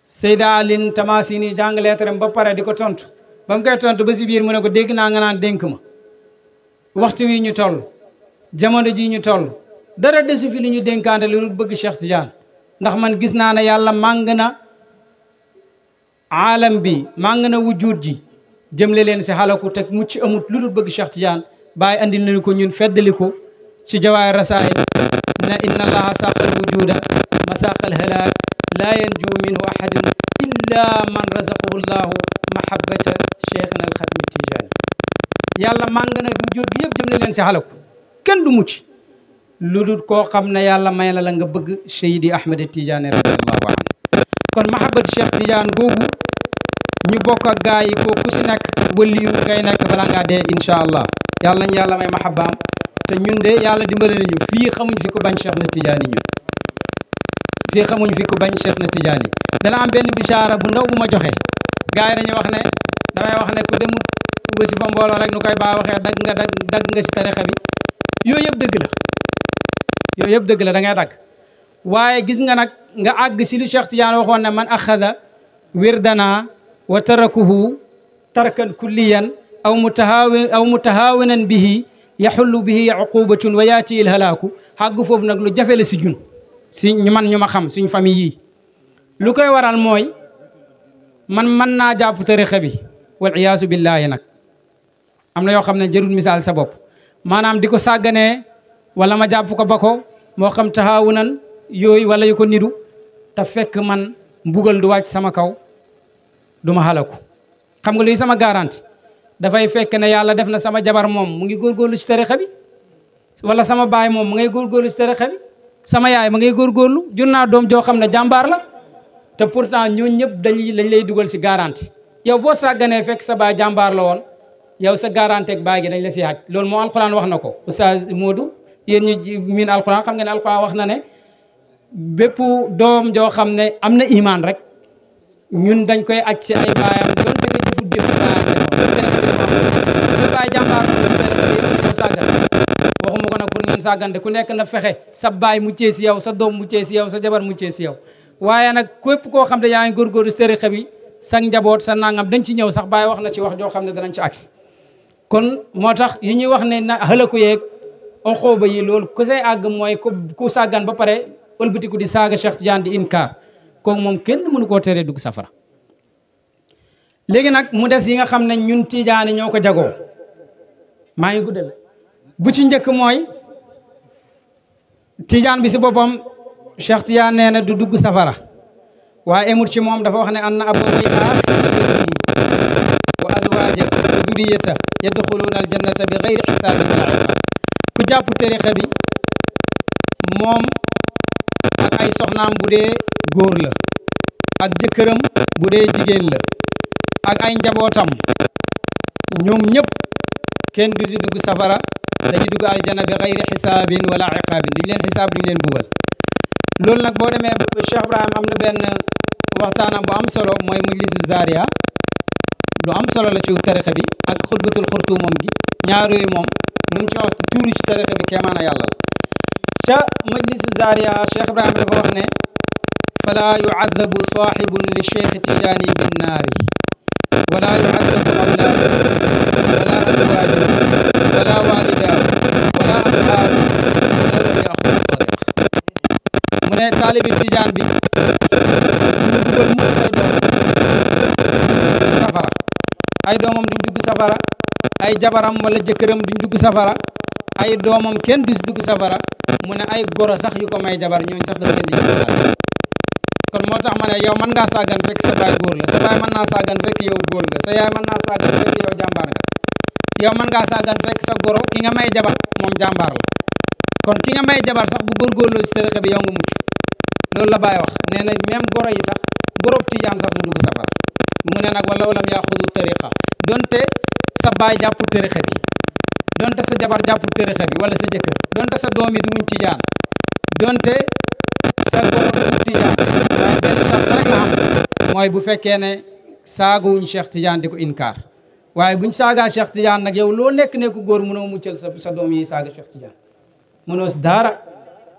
Seyda Alin Tamasini jàng leetaram ba pare di ko tontu ba mu koy tontu ba si biir mu ne ko dégg naa nga naan dénk ma waxtu wi ñu toll jamono ji ñu toll dara desu fi li ñu dénkaante lu bëgg Cheikh Tidiane ndax man gis naa ne yàlla màng na aalam bi màng na wujud ji jëmle leen si xalaku te mucc amut lu dul bëgg Cheikh Tidiane bàyyi andil nañu ko ñun feddali ko ci jawaay rasail na inna allaha saqal wujuda masaqal halaak laa yanju minhu ahadun illa man razaqahu llahu mahabbata cheikhina alxatmi Tidiane yàlla màng na wujud gi yëpp jëmle leen si xalaku kenn du mucc lu dul koo xam ne yàlla may na la nga bëgg Seydi Ahmed Tidiane radiallahu anhu kon mahabbat Cheikh Tidiane googu ñu bokk ak gaa yi ko ku si nekk waliyu ngay nekk bala ngaa dee incha allah yàlla nañ yàlla may mahabbaam te ñun de yàlla dimbale nañu fii xamuñ fi ko bañ Cheikh na Tidiane ñun fii xamuñ fi ko bañ Cheikh na Tidiane dana am benn bichara bu ndaw bu ma joxe gaa yi dañuy wax ne damay wax ne ku demut wasi fa mbooloo rek nu koy baa waxee dagg nga si tarixa bi yooyu yëpp dëgg la da ngay dagg waaye gis nga nag nga àgg si lu Cheikh Tidiane waxoon ne man axada wirdana wa tarakuhu tarkan kulliyan aw mutahaawinan bihi yaxullu bihi uqubatun wa yaati il halaaku xàgg foofu nag lu jafe la si ñun si ñu ma xam suñ famille yi lu koy waral mooy man mën naa jàpp tarixa bi wal iyaasu billaahi nag am na yoo xam ne jërul misaal sa bopp maanaam di ko sàgganee wala ma jàpp ko ba ko moo xam taxaawunan yooyu wala yu ko nidu te fekk man mbugal du wàcc sama kaw du ma xalaku xam nga luy sama garanti dafay fekk ne yàlla def na sama jabar moom mu ngi góorgóorlu ci tarixa bi wala sama baay moom mu ngay góorgóorlu ci tarixa bi sama yaay ma ngay góorgóorlu jur naa doom joo xam ne jàmbaar la te pourtant ñooñu ñëpp dañ lay dugal si garanti yow boo sàgganee fekk sa baay jàmbaar la woon yow sa garanti ak baay gi dañ la si xaj loolu moo alxuraan wax na ko Oustaz Modou yéen ñu miin alxuraan xam nga ne alxuraan wax na ne bépp doom joo xam ne am na imaan rek ñun dañ koy aj ci ay baayam doon da nga jëfut jëf baayam baay jàmbaar ko sàggan waxuma ko nag pour ngeen sàggante ku nekk na fexe sa baay muccee si yow sa doom muccee si yow sa jabar muccee si yow waaye nag képp koo xam ne yaa ngi góorgóorlu si tarixa bi sa njaboot sa nangam dañ ci ñëw sax baay wax na ci wax joo xam ne danañ ci agsi kon moo tax yu ñuy wax ne na xalaku yeeg oxooba yi loolu ku say àgg mooy ku sàggan ba pare ëlbatiku di saaga Cheikh Tidiane di inkaar kooku moom kenn mënu koo teree dugg safara léegi nag mu des yi nga xam ne ñun Tidiane ñoo ko jagoo maa ngi guddal bu ci njëkk mooy Tidiane bi si boppam Cheikh Tidiane nee na du dugg safara waaye emut ci moom dafa wax ne anna abawayhi wa azwaajahu wa duriyatahu yadxuluuna aljannata bi gayri xisaabin wala iqaab ku jàpp tarixa bi moom ak ay soxnaam bu dee góor la ak jëkkëram bu dee jigéen la ak ay njabootam ñoom ñëpp kenn du di dugg safara dañuy dugg aljanna bi gayri xisaabin wala iqaabin duñ leen xisaab duñ leen bugal loolu nag boo demee Cheikh Ibrahim am na benn waxtaanam bu am solo mooy mujlisu zaria lu am solo la ci tarixa bi ak xutbatul xurtu moom gi ñaar yooyu moom lu mu ci wax tuuru ci tarixa bi kéemaana yàlla la ca majlisu zaria Cheikh Ibrahima dafa wax ne fala yuadabu saaxibun li cheikh tijaani binnaari wala yuadabu awlaadu wala azwaaju wala walidaa wala asxaabu wala yaxudu tariqa mu ne taalibi tijaan bi ñu dugal mukk ay doomam duñ dugg safara ay jabaram wala jëkkëram duñ dugg safara ay doomam kenn du dugg safara mu ne ay goro sax yu ko may jabar ñooñu sax dafa leen di jël kon moo tax ma ne yow mën ngaa sàggan fekk sa baay góor la sa baay mën naa sàggan fekk yow góor nga sa yaay mën naa sàggan fekk yow jàmbaar nga yow mën ngaa sàggan fekk sa goro ki nga may jabar moom jàmbaar la kon ki nga may jabar sax bu góorgóorloo ci tarixa bi yow nga mucc loolu la Baay wax nee na même goro yi sax gorob tijaan sax du dugg safara mu ne nag wala lam yaxudu tariqa donte sa baay jàpp tarixa bi donte sa jabar jàpp tarixa bi wala sa jëkkër donte sa doom yi du wuñ tijaan donte sa goro du tijaan waaye benn charte rek la am mooy bu fekkee ne saagawuñ Cheikh Tidiane di ko inkaar waaye buñ saagaa Cheikh Tidiane nag yow loo nekk ne ku góor mënoo muccal sa doom yi saaga Cheikh Tidiane mënoo si dara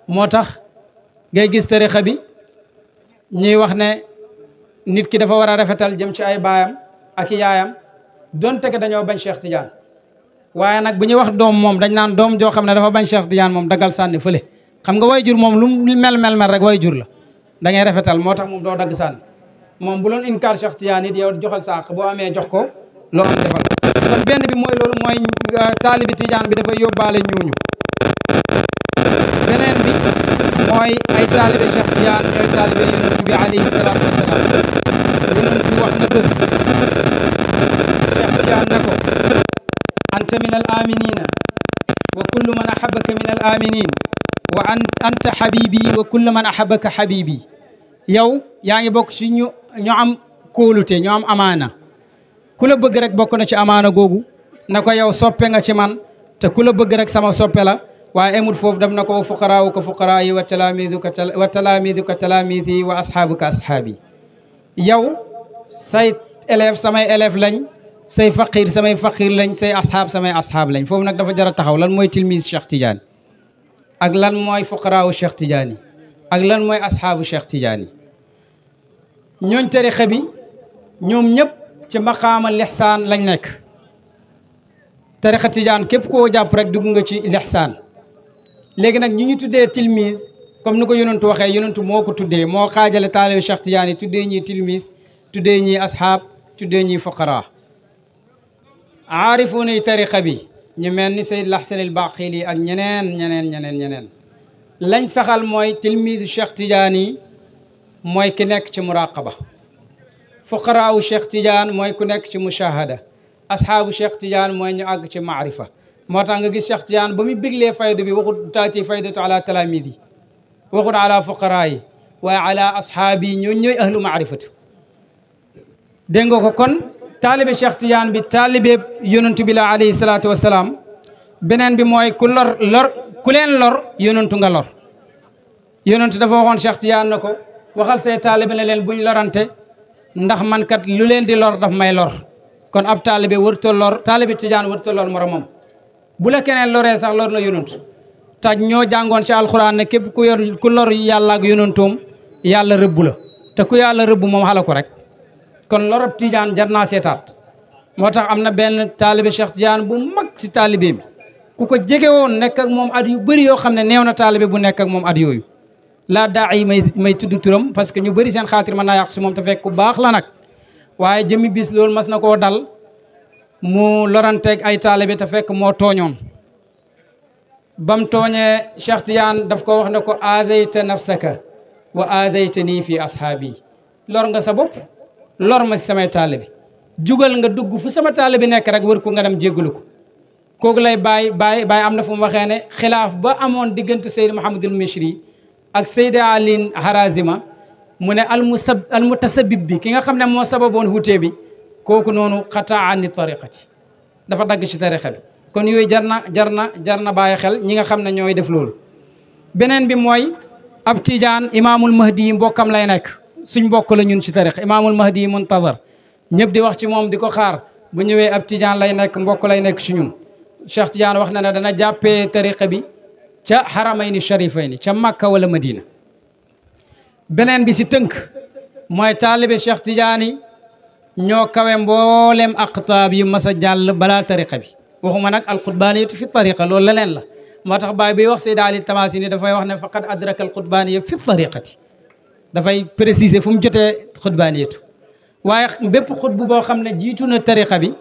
moo tax ngay gis tarixa bi ñuy wax ne nit ki dafa war a rafetal jëm ci ay baayam ak i yaayam donte que dañoo bañ Cheikh Tidiane waaye nag bu ñuy wax doom moom dañ naan doom joo xam ne dafa bañ Cheikh Tidiane moom dagal sànni fële xam nga way jur moom lu mel rek way jur la da ngay rafetal moo tax moom doo dagg sànni moom bu loon inkaar Cheikh Tidiane it yow joxal sàq boo amee jox ko loo am defal kon benn bi mooy loolu mooy taalibi Tidiane bi dafay yóbbaale ñooñu beneen bi mooy ay taalibe Cheikh Tidiane ñooy taalibe yonent bi alayhi salaatu wasalaam yonent bi wax na bés Cheikh Tidiane ne ko anta min al aminina wa kullu man ahabaka min al aminin wa anta habibi wa kullu man ahabaka habibi yow yaa ngi bokk ci ñu am kóolute ñu am amaana ku la bëgg rek bokk na ci amaana googu na ko yow soppe nga ci man te ku la bëgg rek sama soppe la waaye emul foofu dem na ko wa fuqaraawu ka fuqaraayi wa talaamiidu ka talaamiidi wa ashaabu ka ashaabi yow say élève samay élève lañ say faqir samay faqir lañ say ashaab samay ashaab lañ foofu nag dafa jar a taxaw lan mooy tilmise Cheikh Tidiane ak lan mooy fuqaraawu Cheikh Tidiane ak lan mooy ashaabu Cheikh Tidiane ñooñ tarixa bi ñoom ñëpp ci maqaama lixsaan lañ nekk tarixa Tidiane képp koo jàpp rek dugg nga ci lixsaan léegi nag ñu tuddee tilmise comme ni ko yonentu waxee yonentu moo ko tuddee moo xaajale taalibi Cheikh Tidiane yi tuddee ñi tilmise tuddee ñi ashaab tuddee ñi fuqara aarifuuna yi tariqa bi ñu mel ni Seyd Lahsan al Baqili ak ñeneen lañ saxal mooy tilmise Cheikh Tidiane yi mooy ki nekk ci muraqaba fuqaraawu Cheikh Tidiane mooy ku nekk ci mushahada ashaabu Cheikh Tidiane mooy ñu àgg ci maarifa moo tax nga gis Cheikh Tidiane ba muy béglee faydu bi waxut taati faydatu ala talaamidi waxut ala fuqaraa yi waaye ala ashaabi ñooñu ñooy ahlu maarifatu dégg nga ko kon taalibe Cheikh Tidiane bi taalibe yonantu bi la alayhi salaatu wasalaam beneen bi mooy ku leen lor yonantu nga lor yonantu dafa waxoon Cheikh Tidiane na ko waxal say taalibe ne leen buñ lorante ndax man kat lu leen di lor daf may lor kon ab taalibe wërta lor taalibe Tidiane wërta lor moromam bu la keneen loree sax lor na yonantu taj ñoo jàngoon ci alxuraan ne képp ku lor yàlla ak yonantoom yàlla rëbbu la te ku yàlla rëbbu moom xala ko rek kon lorab Tidiane jar naa seetaat moo tax am na benn taalibe Cheikh Tidiane bu mag si taalibe bi ku ko jege woon nekk ak moom at yu bëri yoo xam ne neew na taalibe bu nekk ak moom at yooyu laa daa yi may tudd turam parce que ñu bëri seen xaatir mën naa yàq si moom te fekk ku baax la nag waaye jëmi bis loolu mas na koo dal mu loranteeg ay taalibe te fekk moo tooñoon bam tooñee Cheikh Tidiane daf ko wax ne ko aadayta nafsaka wa aadayta nii fi ashaabi lor nga sa bopp lor ma si samay taalibe jugal nga dugg fu sama taalibe nekk rek wër ko nga dem jéggalu ko kooku lay bàyyi am na fu mu waxee ne xilaaf ba amoon diggante Seyd Mouhamadul Mishri ak Seydi Alin Harazima mu ne almutasabib bi ki nga xam ne moo sababoon wutee bi kooku noonu xataa ani tariqati dafa dagg ci tariqa bi kon yooyu jar na bàyyi xel ñi nga xam ne ñooy def loolu beneen bi mooy ab Tijaan imaamul mahdi yi mbokkam lay nekk suñ mbokk la ñun ci tariqa imaamul mahdi yi muntazar ñëpp di wax ci moom di ko xaar bu ñëwee ab Tijaan lay nekk mbokk lay nekk ci ñun Cheikh Tidiane wax na ne dana jàppee tariqa bi ca xaramayni sharifayni ca Makka wala Madina beneen bi si tënk mooy taalibe Cheikh Tidiane ñoo kawe mboolem aqtaab yi mas a jàll balaa tariqa bi waxuma nag alqutbaniyatu fi tariqa loolu leneen la moo tax baay bi wax Seydi Ali Tamasini dafay wax ne faqad adraka alqutbaniya fi tariqati dafay préciser fu mu jotee xutbaniyatu waaye bépp xutbu boo xam ne jiitu na tariqa bi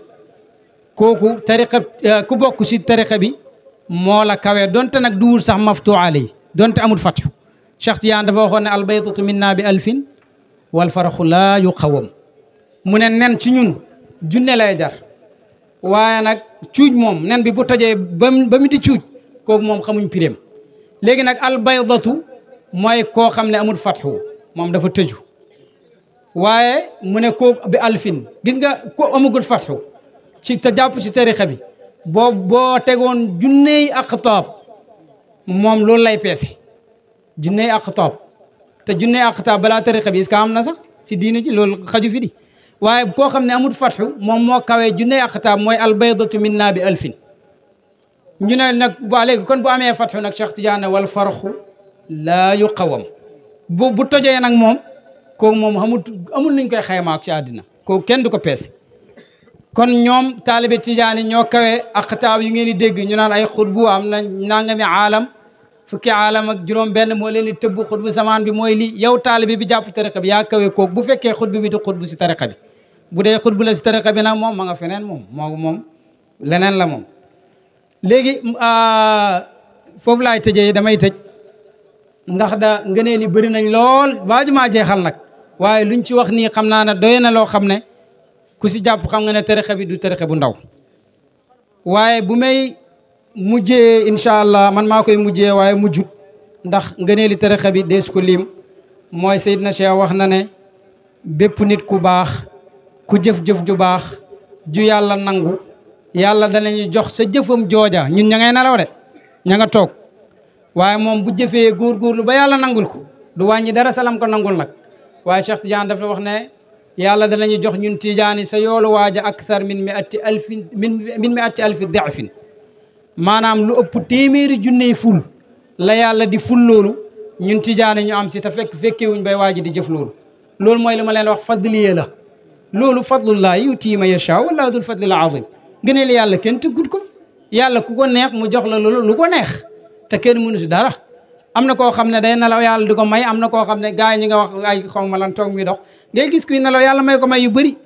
kooku tariqa ku bokk si tariqa bi moo la kawe donte nag duwul sax maftu alay donte amul fatu Cheikh Tidiane dafa waxoon ne albaydatu minna bi alfin wal faraxu laa yuqawam mu ne nen ci ñun junne lay jar waaye nag cuuj moom nen bi bu tojee ba mu di cuuj kooku moom xamuñ pireem léegi nag albaydatu mooy koo xam ne amul fatxu moom dafa tëju waaye mu ne kooku bi alfin gis nga ko amagul fatxu ci te jàpp ci tarixa bi boo tegoon junney aqtaab moom loolu lay peese junney aqtaab te junney aqtaab balaa tarixa bi est-ce que am na sax si diina ji loolu xaju fi di waaye koo xam ne amul fatxu moom moo kawee junney aqtaab mooy albaydatu minna bi alfin ñu ne nag waa léegi kon bu amee fatxu nag Cheikh Tidiane wal farxu laa yuqawam bu tojee nag moom kooku moom amul nuñ koy xaymaa ci àddina kooku kenn du ko peese kon ñoom taalibe Tidiane ñoo kawe aqtaab yu ngeen di dégg ñu naan ay xutbu am na nangami aalam fukki aalam ak juróom benn moo leen di tëbb xutbu samaan bi mooy lii yow taalibe bi jàpp tariqa bi yaa kawe kooku bu fekkee xutbu bi di xutbu si tariqa bi bu dee xutbu la si tariqa bi nag moom ma nga feneen moom leneen la moom léegi foofu laay tëjee damay tëj ndax da ngëneel yi bëri nañ lool waajumaa jeexal nag waaye luñ ci wax nii xam naa ne doy na loo xam ne ku si jàpp xam nga ne tariqa bi du tariqa bu ndaw waaye bu may mujjee incha allah man maa koy mujjee waaye mujjut ndax ngëneeli tariqa bi dees ko lim mooy Seydina Cheikh wax na ne bépp nit ku baax ku jëf-jëf ju baax ju yàlla nangu yàlla danañu jox sa jëfam jooja ñun ña ngay nelaw de ña nga toog waaye moom bu jëfee góorgóorlu ba yàlla nangul ko du wàññi dara salam ko nangul nag waaye Cheikh Tidiane dafa wax ne yàlla danañu jox ñun Tidiane sa yoolu waaja akthar min mi'ati alfi da'fin maanaam lu ëpp téeméeri junney ful la yàlla di ful loolu ñun Tidiane ñu am si te fekkewuñ bay waaji di jëf loolu loolu mooy li ma leen wax fadliye la loolu fadlullah yutii man yashaa wallaahu dul fadlil azim ngëneel yàlla kenn tëggut ko yàlla ku ko neex mu jox la loolu lu ko neex te kenn mënu si dara am na koo xam ne day nelaw yàlla di ko may am na koo xam ne gars yi ñi nga wax ay xaw ma lan toog mi dox ngay gis kuy nelaw yàlla may ko may yu bëri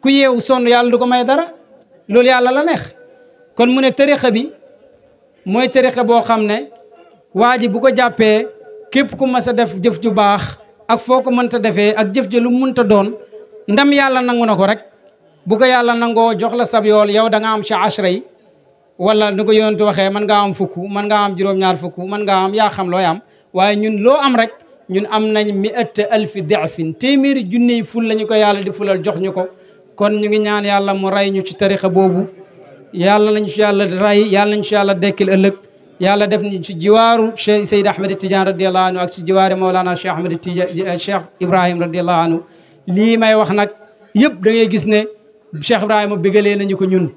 ku yeewu sonn yàlla du ko may dara loolu yàlla la neex kon mu ne tariqa bi mooy tariqa boo xam ne waa ji bu ko jàppee képp ku mas a def jëf ju baax ak foo ko mënta defee ak jëf ju lu mënta doon ndam yàlla nangu na ko rek bu ko yàlla nangoo jox la sab yool yow da nga am ci ashra yi wala ni ko yonentu waxee mën ngaa am fukk mën ngaa am juróom-ñaar fukk mën ngaa am yaa xam looy am waaye ñun loo am rek ñun am nañ mi'ata alfi da'fin téeméeri junney ful la ñu ko yàlla di fulal jox ñu ko kon ñu ngi ñaan yàlla mu ray ñu ci tariqa boobu yàlla nañ ci yàlla ray yàlla nañ ci yàlla dekkil ëllëg yàlla def ñu ci jiwaaru Cheikh Seyd Ahmed Tidiane radiallahu anhu ak ci jiwaari Mawlana Cheikh Ahmed Tidiane Cheikh Ibrahim radiallahu anhu lii may wax nag yëpp da ngay gis ne Cheikh Ibrahima bégalee nañu ko ñun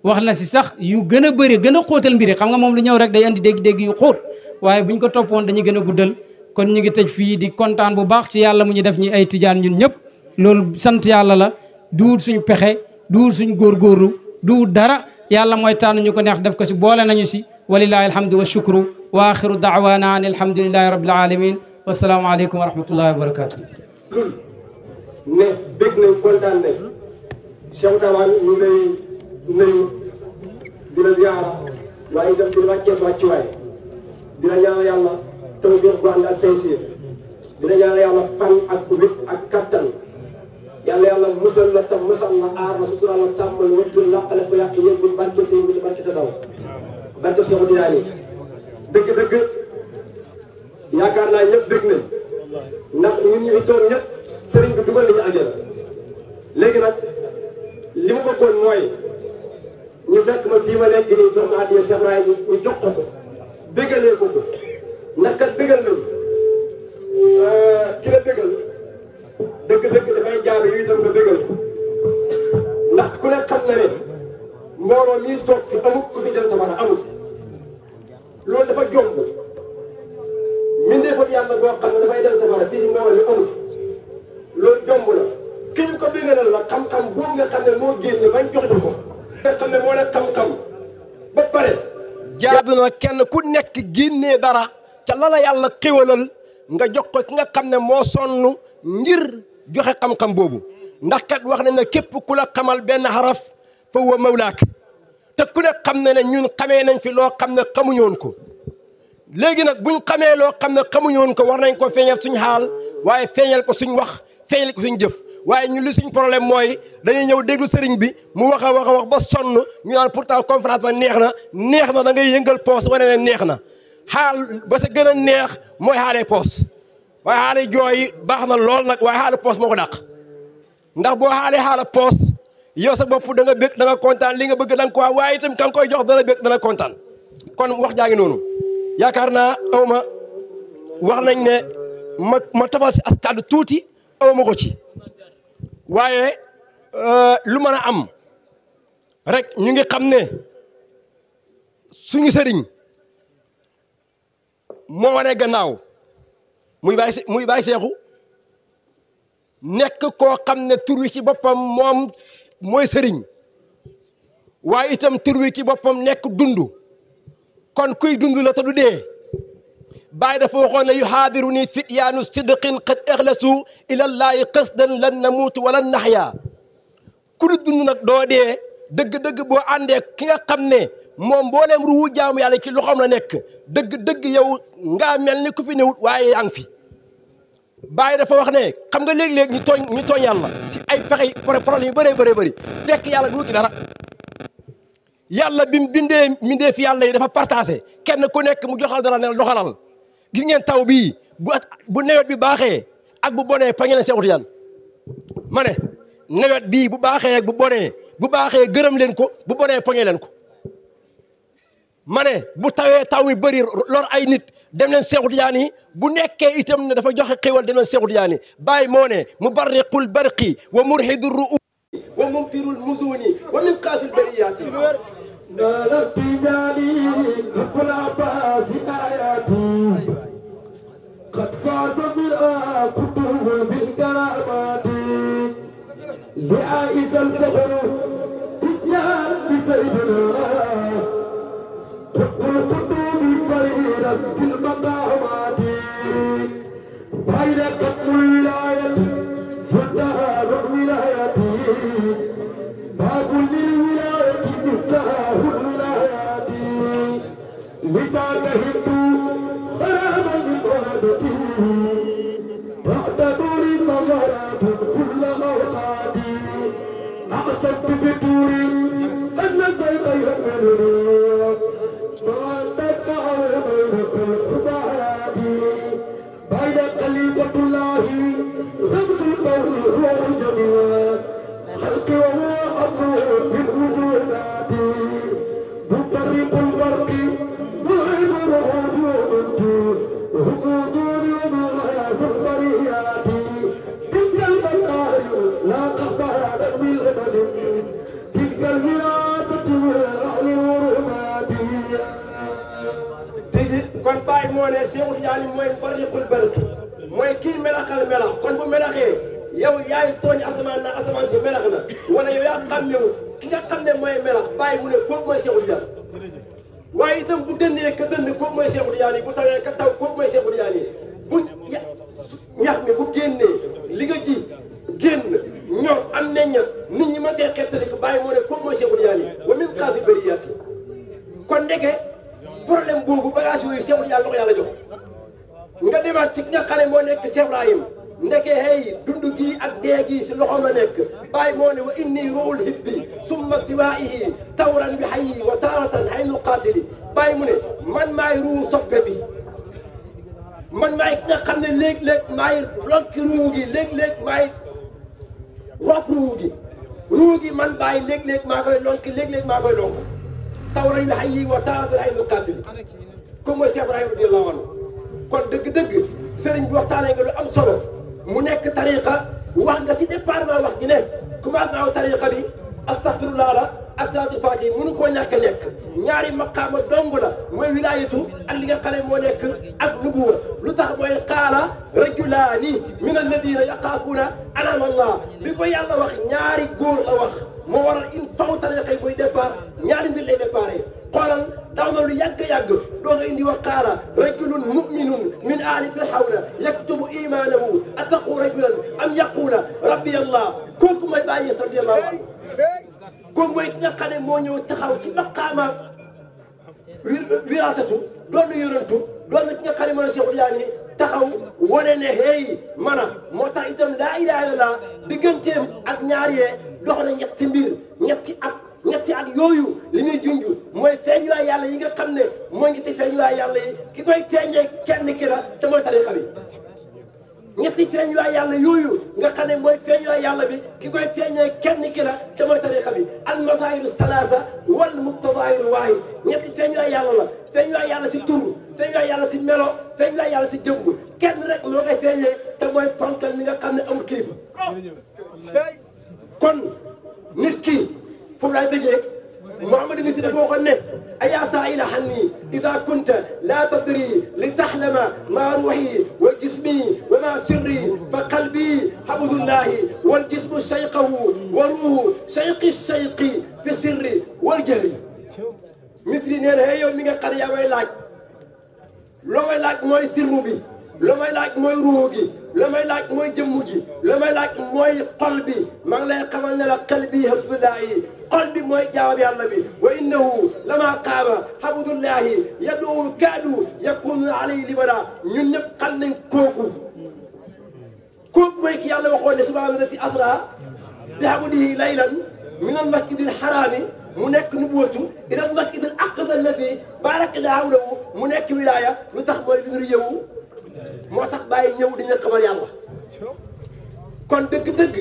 wax na si sax yu gën a bëri gën a xóotal mbiri xam nga moom lu ñëw rek day andi dégg-dégg yu xóot waaye buñ ko toppoon dañuy gën a guddal kon ñu ngi tëj fii di kontaan bu baax ci yàlla mu ñu def ñi ay tijaan ñun ñëpp loolu sant yàlla la duwut suñ pexe duwut suñ góorgóorlu duwut dara yàlla mooy tànn ñu ko neex def ko si boole nañu si walillahi alhamdu wa shukru wa axiru daawana an alhamdulillahi rabbil alamin wasalaamu aleykum wa rahmatullahi wa barakatuh ne bég nañ kontaan nañ Cheikh Tamaan ñu lay nuyu di la ziara waaye itam di la wàccee sa wàccuwaay di la ñaan yàlla tawfiq bu ànd ak taysiir di la ñaan yàlla fan ak wét ak kattan yàlla musal la tam musal la aar la sutural la sàmmal wëddul laqale ko yàq yëggul barke fi mu ci barke ta daw barke Cheikh Tidiane dëgg-dëgg yaakaar naa ñëpp bég nañ ndax ñun ñu fi toog ñëpp sëriñ bi dugal nañu àjjana léegi nag li ma bëggoon mooy ñu fekk ma fii ma nekk nii jox ma addiya Cheikh Ibrahima ñu jox ko bégalee ko ndax kat bégal nañu ki la bégal dëgg-dëgg dafay jaare yu itam nga bégal ndax ku ne xam na ne mbooloo mii toog fi amut ku fi dem sama bëggalal la xam-xam boobu nga xam ne moo génn bañ jox ñu ko nga xam ne moo ne xam-xam ba pare jaadu na kenn ku nekk génnee dara ca la la yàlla xéwalal nga jox ko ki nga xam ne moo sonn ngir joxe xam-xam boobu ndax kat wax nañ ne képp ku la xamal benn xaraf fa huwa mawlaak te ku ne xam ne ñun xamee nañ fi loo xam ne xamuñu woon ko léegi nag buñ xamee loo xam ne xamuñu woon ko war nañ ko feeñal suñ xaal waaye feeñal ko suñ wax feeñal ko suñ jëf waaye ñun li suñ problème mooy dañuy ñëw déglu sëriñ bi mu wax a wax ba sonn ñu naan pourtant conférence ba neex na da ngay yëngal poos wane ne neex na xaal ba sa gën a neex mooy xaalee poos waaye xaale jooy baax na lool nag waaye xaale poos moo ko dàq ndax boo xaalee xaala poos yow sa bopp da nga bëgg da nga kontaan li nga bëgg da nga ko waaye itam ka nga koy jox dana bëgg dana kontaan kon wax jaa ngi noonu yaakaar naa awma wax nañ ne ma tafal si as kàddu tuuti awma ko ci waaye lu mën a am rek ñu ngi xam ne suñu sëriñ moo wane gannaaw muy Baay Seexu nekk koo xam ne tur wi ci boppam moom mooy sëriñ waaye itam tur wi ci boppam nekk dund kon kuy dund la te du dee Baay dafa waxoon ne yu xaadiru ni fityaanu sidqin qad ixlasu ilallaahi qasdan lan namuutu wala naxyaa ku du dund nag doo dee dëgg-dëgg boo àndee ki nga xam ne moom mbooleem ruwu jaamu yàlla ci loxoom la nekk dëgg-dëgg yow ngaa mel ni ku fi newut waaye yaa ngi fi Baay dafa wax ne xam nga léeg-léeg ñu tooñ yàlla si ay pexe problème yu bëree bëri fekk yàlla du ci dara yàlla bi mu bindee fi yàlla yi dafa partagé kenn ku nekk mu joxal dara ne doxalal gis ngeen taw bii bu nawet bi baaxee ak bu bonee pa ngeen Seexu Tijaan ma ne nawet bii bu baaxee ak bu bonee bu baaxee gërëm leen ko bu bonee poñe leen ko ma ne bu tawee taw mi bëri lor ay nit dem leen Seexu Tijaan yi bu nekkee itam ne dafa joxe xéwal dem leen Seexu Tijaan yi Baay moo ne mubarriqul barqi wa murhidur ru'usi wa mumtirul muzuni wa min qaasil bariyaati نال التجاني أقل عباس آياتي قد فاز بالكتب بالكرامات لعائز الفخر إسيان بسيدنا حب القدوم فريدا في المقامات بين قدم الولاية فانتهى الولاية باب للولاية مفتاح الولايات لسان هبت غراما من ولدتي بعد دور ثمرات كل الأوقات أقسمت بطوري أن الزيت يؤمنني وأن الدعوة بين الحبارات بين خليفة الله غمس القول روح الجميع خلق وهو أمره في الوجودات مطرق البرق معين وهدوء هبوطون ومغايات البريات تلك المناهي لا تخبر من الأبد تلك الولاية والأهل والرمات kon Baay moo ne Seexu Tijaan mooy bariqul barqi mooy kii melaxal melax kon bu melaxee yow yaay tooñ asamaan na asamaan si melax na wala yow yaa xam ne ki nga xam ne mooy melax Baay mu ne kooku mooy Seexu Tijaan waaye itam bu dënnee ka dënn kooku mooy Seexu Tijaan yi bu tawee ka taw kooku mooy Seexu Tijaan yi bu ñax mi bu génnee li nga ji génn ñor am meññal nit ñi mën tee xettali ko Baay moo ne kooku mooy Seexu Tijaan yi wa min qaadi bariyaati kon ndeke problème boobu bagage yooyu Seexu Tijaan la ko yàlla jox nga demaat ci ki nga xam ne moo nekk Cheikh Ibrahim ndeke hey dund gii ak dee gii si loxoom la nekk Baay moo ne wa inni ruul hibbi summa siwaa'ihi tawran bi hayyi wa taaratan haynul qaatili Baay mu ne man maay ruu soppe bi man maay ki nga xam ne léeg-léeg maay lonki ruu gi léeg-léeg maay rof ruu gi man Baay léeg-léeg maa koy lonki léeg-léeg maa koy lonk tawran bi hayyi wa taaratan haynul qaatili comme mooy Cheikh Ibrahim radiyallahu anhu kon dëgg-dëgg sëriñ bi waxtaanee nga lu am solo mu nekk tariqa wax nga ci département wax gi ne commencement tariqa bi astaghfirullah la ak salaatul faatihi mënu koo ñàkk a nekk ñaari maqaama dong la mooy wilaayatu ak li nga xam ne moo nekk ak nubuwa lu tax mooy qaala rajulaani min alladina yaqaafuuna anaama allah bi ko yàlla wax ñaari góor la wax moo waral in faw tariqa yi mooy départ ñaari mbir lay déparé xoolal daw na lu yàgg-yàgg doo nga indi wa qaala rajulun muminun min aali firxawna yaktubu imaanahu attaqu rajulan am yaquula rabbi allah kooku mooy bàyyi radiyallahu anhu kooku mooy ki nga xam ne moo ñëw taxaw ci maqaama wirasatu doon na yonantu doon na ki nga xam ne mooy Cheikh Tidiane taxaw wane ne hey mana moo tax itam laa ilaaha illallah digganteem ak ñaar yee dox na ñetti mbir ñetti at yooyu li muy junj mooy feeñuwaay yàlla yi nga xam ne moo ngi te feeñuwaay yàlla yi ki koy feeñee kenn ki la te mooy tariqa bi ñetti feeñuwaay yàlla yooyu nga xam ne mooy feeñuwaay yàlla bi ki koy feeñee kenn ki la te mooy tariqa bi al masaahiru salaasa wal muqtadaahiru waahid ñetti feeñuwaay yàlla la feeñuwaay yàlla si tur feeñuwaay yàlla si melo feeñuwaay yàlla si jëmm kenn rek moo koy feeñee te mooy ponkal mi nga xam ne amul kilifa kon nit ki foofu laay bëggee Mouhamadou Misri dafa waxoon ne ayaa saa'ila hanni idaa kunta laa tadri li taxlama maa ruuxi wa jismi wa maa sirri fa qalbi habdullahi wal jismu shayqahu wa ruuhu shayqi shayqi fi sirri wal jahri Misri nee na yow mi nga xam ne yaa may laaj loo may laaj mooy sirru bi loo may laaj mooy ruuhu gi loo may laaj mooy jëmmu ji loo may laaj mooy xol bi maa ngi lay xamal ne la qalbi habdullahi xol bi mooy jaawab yàlla bi wa innahu lama qaama habdullahi yad'u kaadu yakunu alayhi libada ñun ñëpp xam nañ kooku mooy ki yàlla waxoon ne subhaana la si asra bi habdihi laylan min al masjidil haraami mu nekk nubuwatu ila al masjidil aqsa alladi barakna hawlahu mu nekk wilaaya lu tax mooy bi ñu yeewu moo tax bàyyi ñëw di ñu xamal yàlla kon dëgg-dëgg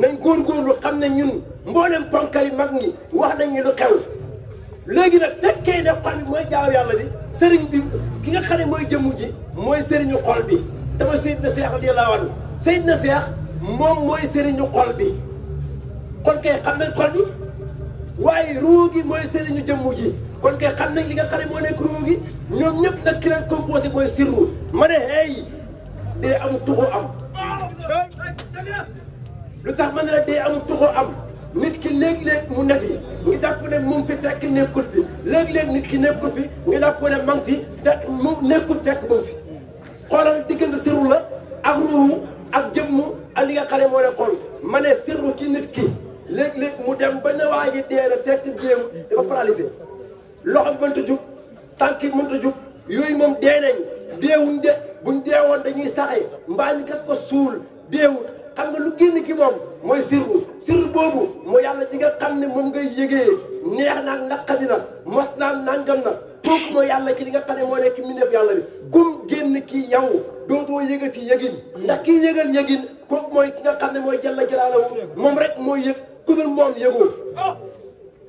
nañ góorgóorlu xam ne ñun mboolem ponkali mag ñi wax nañ ñu lu xew léegi nag fekkee ne xol bi mooy jaaw yàlla bi sëriñ bi ki nga xam ne mooy jëmmu ji mooy sëriñu xol bi dama Seydina Cheikh radiyallahu anhu Seydina Cheikh moom mooy sëriñu xol bi kon kay xam nañ xol bi waaye ruu gi mooy sëriñu jëmmu ji kon kay xam nañ li nga xam ne moo nekk ruu gi ñoom ñëpp nag ki leen composé mooy sirru ma ne hey dee amul tuxu am lu tax ma ne la dee amul tuxu am nit ki léeg-léeg mu nekk fi ngi jàpp ne mu ngi fi fekk nekkul fi léeg-léeg nit ki nekkul fi ngi jàpp ne ma ngi fi fekk mu nekkul fekk mu ngi fi xoolal diggante sirru la ak ruuhu ak jëmmu ak li nga xam ne moo ne xool ma ne sirru ci nit ki léeg-léeg mu dem ba ne waa ji dee na fekk déew dafa paralysé loxo bi mënta jug tànk yi mënta jug yooyu moom dee nañ deewuñ de buñ deewoon dañuy saxe mbaa ñu gas ko suul deewul xam nga lu génn ki moom mooy sirru boobu mooy yàlla ji nga xam ne moom ngay yëgee neex naag naqadi na mos naag nangam na kooku mooy yàlla ci li nga xam ne moo nekk mbindeef yàlla bi kum génn kii yow dootoo yëgati yëgin ndax kii yëgal yëgin kooku mooy ki nga xam ne mooy jalla jalaaluhu moom rek mooy yëg ku dul moom yëgoo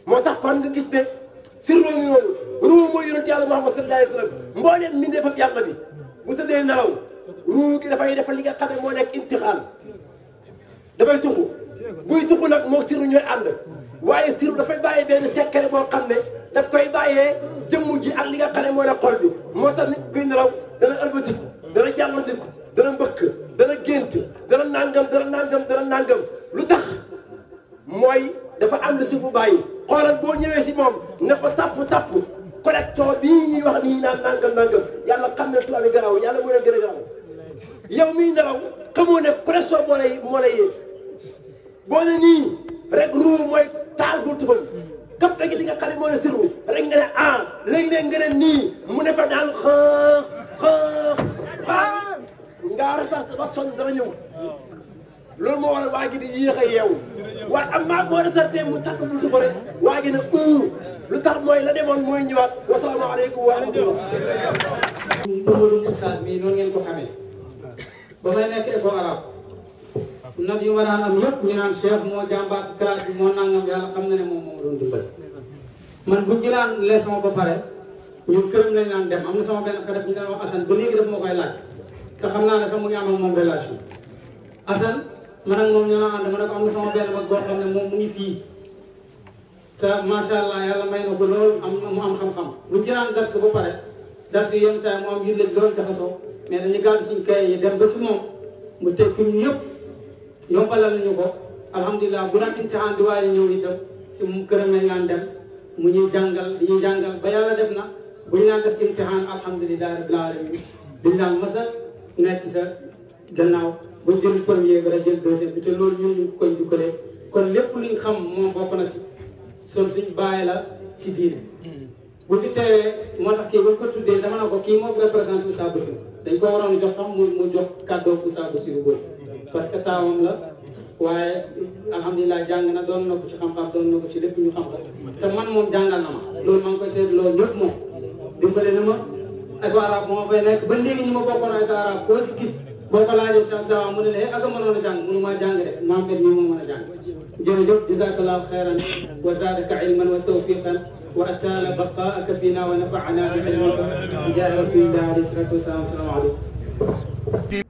moo tax kon nga gis ne sirroo ngi noonu ruu mooy yonent yàlla Muhammad sallallahu alayhi wa sallam mbooleem mbindeefam yàlla bi bu tëddee nelaw ruu gi dafay defal li nga xam ne moo nekk intixaal dafay tuxu buy tuxu nag moo sirru ñooy ànd waaye sirru dafay bàyyi benn secret boo xam ne daf koy bàyyee jëmmu ji ak li nga xam ne moo nekk xol bi moo tax nit kuy nelaw dana ëlbatiku dana jàllandiku dana mbëkk dana gént dana nangam lu tax mooy dafa am lu si bu bàyyi xoolal boo ñëwee si moom ne ko tapp connexion bii ñuy wax nii naan nangam yàlla xam ne tubaab yi garaaw yàlla moo leen gën a garaaw yow miy nelaw xamoo ne connexion moo lay yee boo ne nii rek ruu mooy taal bu tufam kap tegi li nga xam ne moo ne sirru rek nga ne léegi-léeg nga ne nii mu ne fa daan ngaa recherche ba sonn dara ñëw loolu moo waral waa ji di yéex a yeewu waaye am maa boo recherché mu takk bu tufa rek waa ji ne lu tax mooy la demoon mooy ñëwaat wasalaamaaleykum wa rahmatullah Mamadou Oustaz mii noonu ngeen ko xamee ba may nekk école arabe nag yu ma daan am yëpp ñu naan Cheikh moo jàmbaar si classe bi moo nangam yàlla xam na ne moom moo doon dimbali man buñ jëlaan leçon ba pare ñun këram lañ naan dem am na sama benn xarit bu ñu doon wax Assane ba léegi daf ma koy laaj te xam naa ne sax mu ngi am ak moom relation Assane man ak moom ñoo ànd ma ne ko am na sama benn mag boo xam ne moom mu ngi fii te macha allah yàlla may na ko lool mu am xam-xam buñ jëlaan darsu ba pare darsu yenn saa yi mu am jullit loolu jaxasoo mais dañuy gàddu suñ kay yi dem ba si moom mu tekki ñu yëpp yombalal nañu ko alhamdulilah bu naan imtihaan di waaye ñëw itam si mu këram lañ naan dem mu ñuy jàngal di ñuy jàngal ba yàlla def na bu ñu naan def imtihaan alhamdulilah rabbil alamin dañ naan masa nekk sa gannaaw buñ jël premier bi rek jël deuxième bi te loolu ñun ñu koy jukkalee kon lépp luñ xam moom bokk na si son suñ bàyyi la ci diine bu fi teewee moo tax kii ba ko tuddee dama ne ko kii moo fi représenté Oussa Bassirou dañ ko waroon jox sax mu jox kàddoo Oussa Bassirou boobu parce que taawam la waaye alhamdulilah jàng na doon na ko ci xam-xam doon na ko ci lépp ñu xam ko te man moom jàngal na ma loolu maa ngi koy seet loolu ñëpp moom dimbale na ma ak arab moo fay nekk ba léegi ñi ma bokkoon ak arab koo si gis boo ko laajee Cheikh Tawa mu ne la ak a mënoon a jàng mënu maa jàng de maa ngi moo mën a jàng jërëjëf jazakallahu xayran wa zaadaka ilman wa tawfiqan wa ataala baqaaka fina wa nafaana bi ilmika bi jaahi rasulillah alayhi salatu wasalaam. Assalaamu aleykum.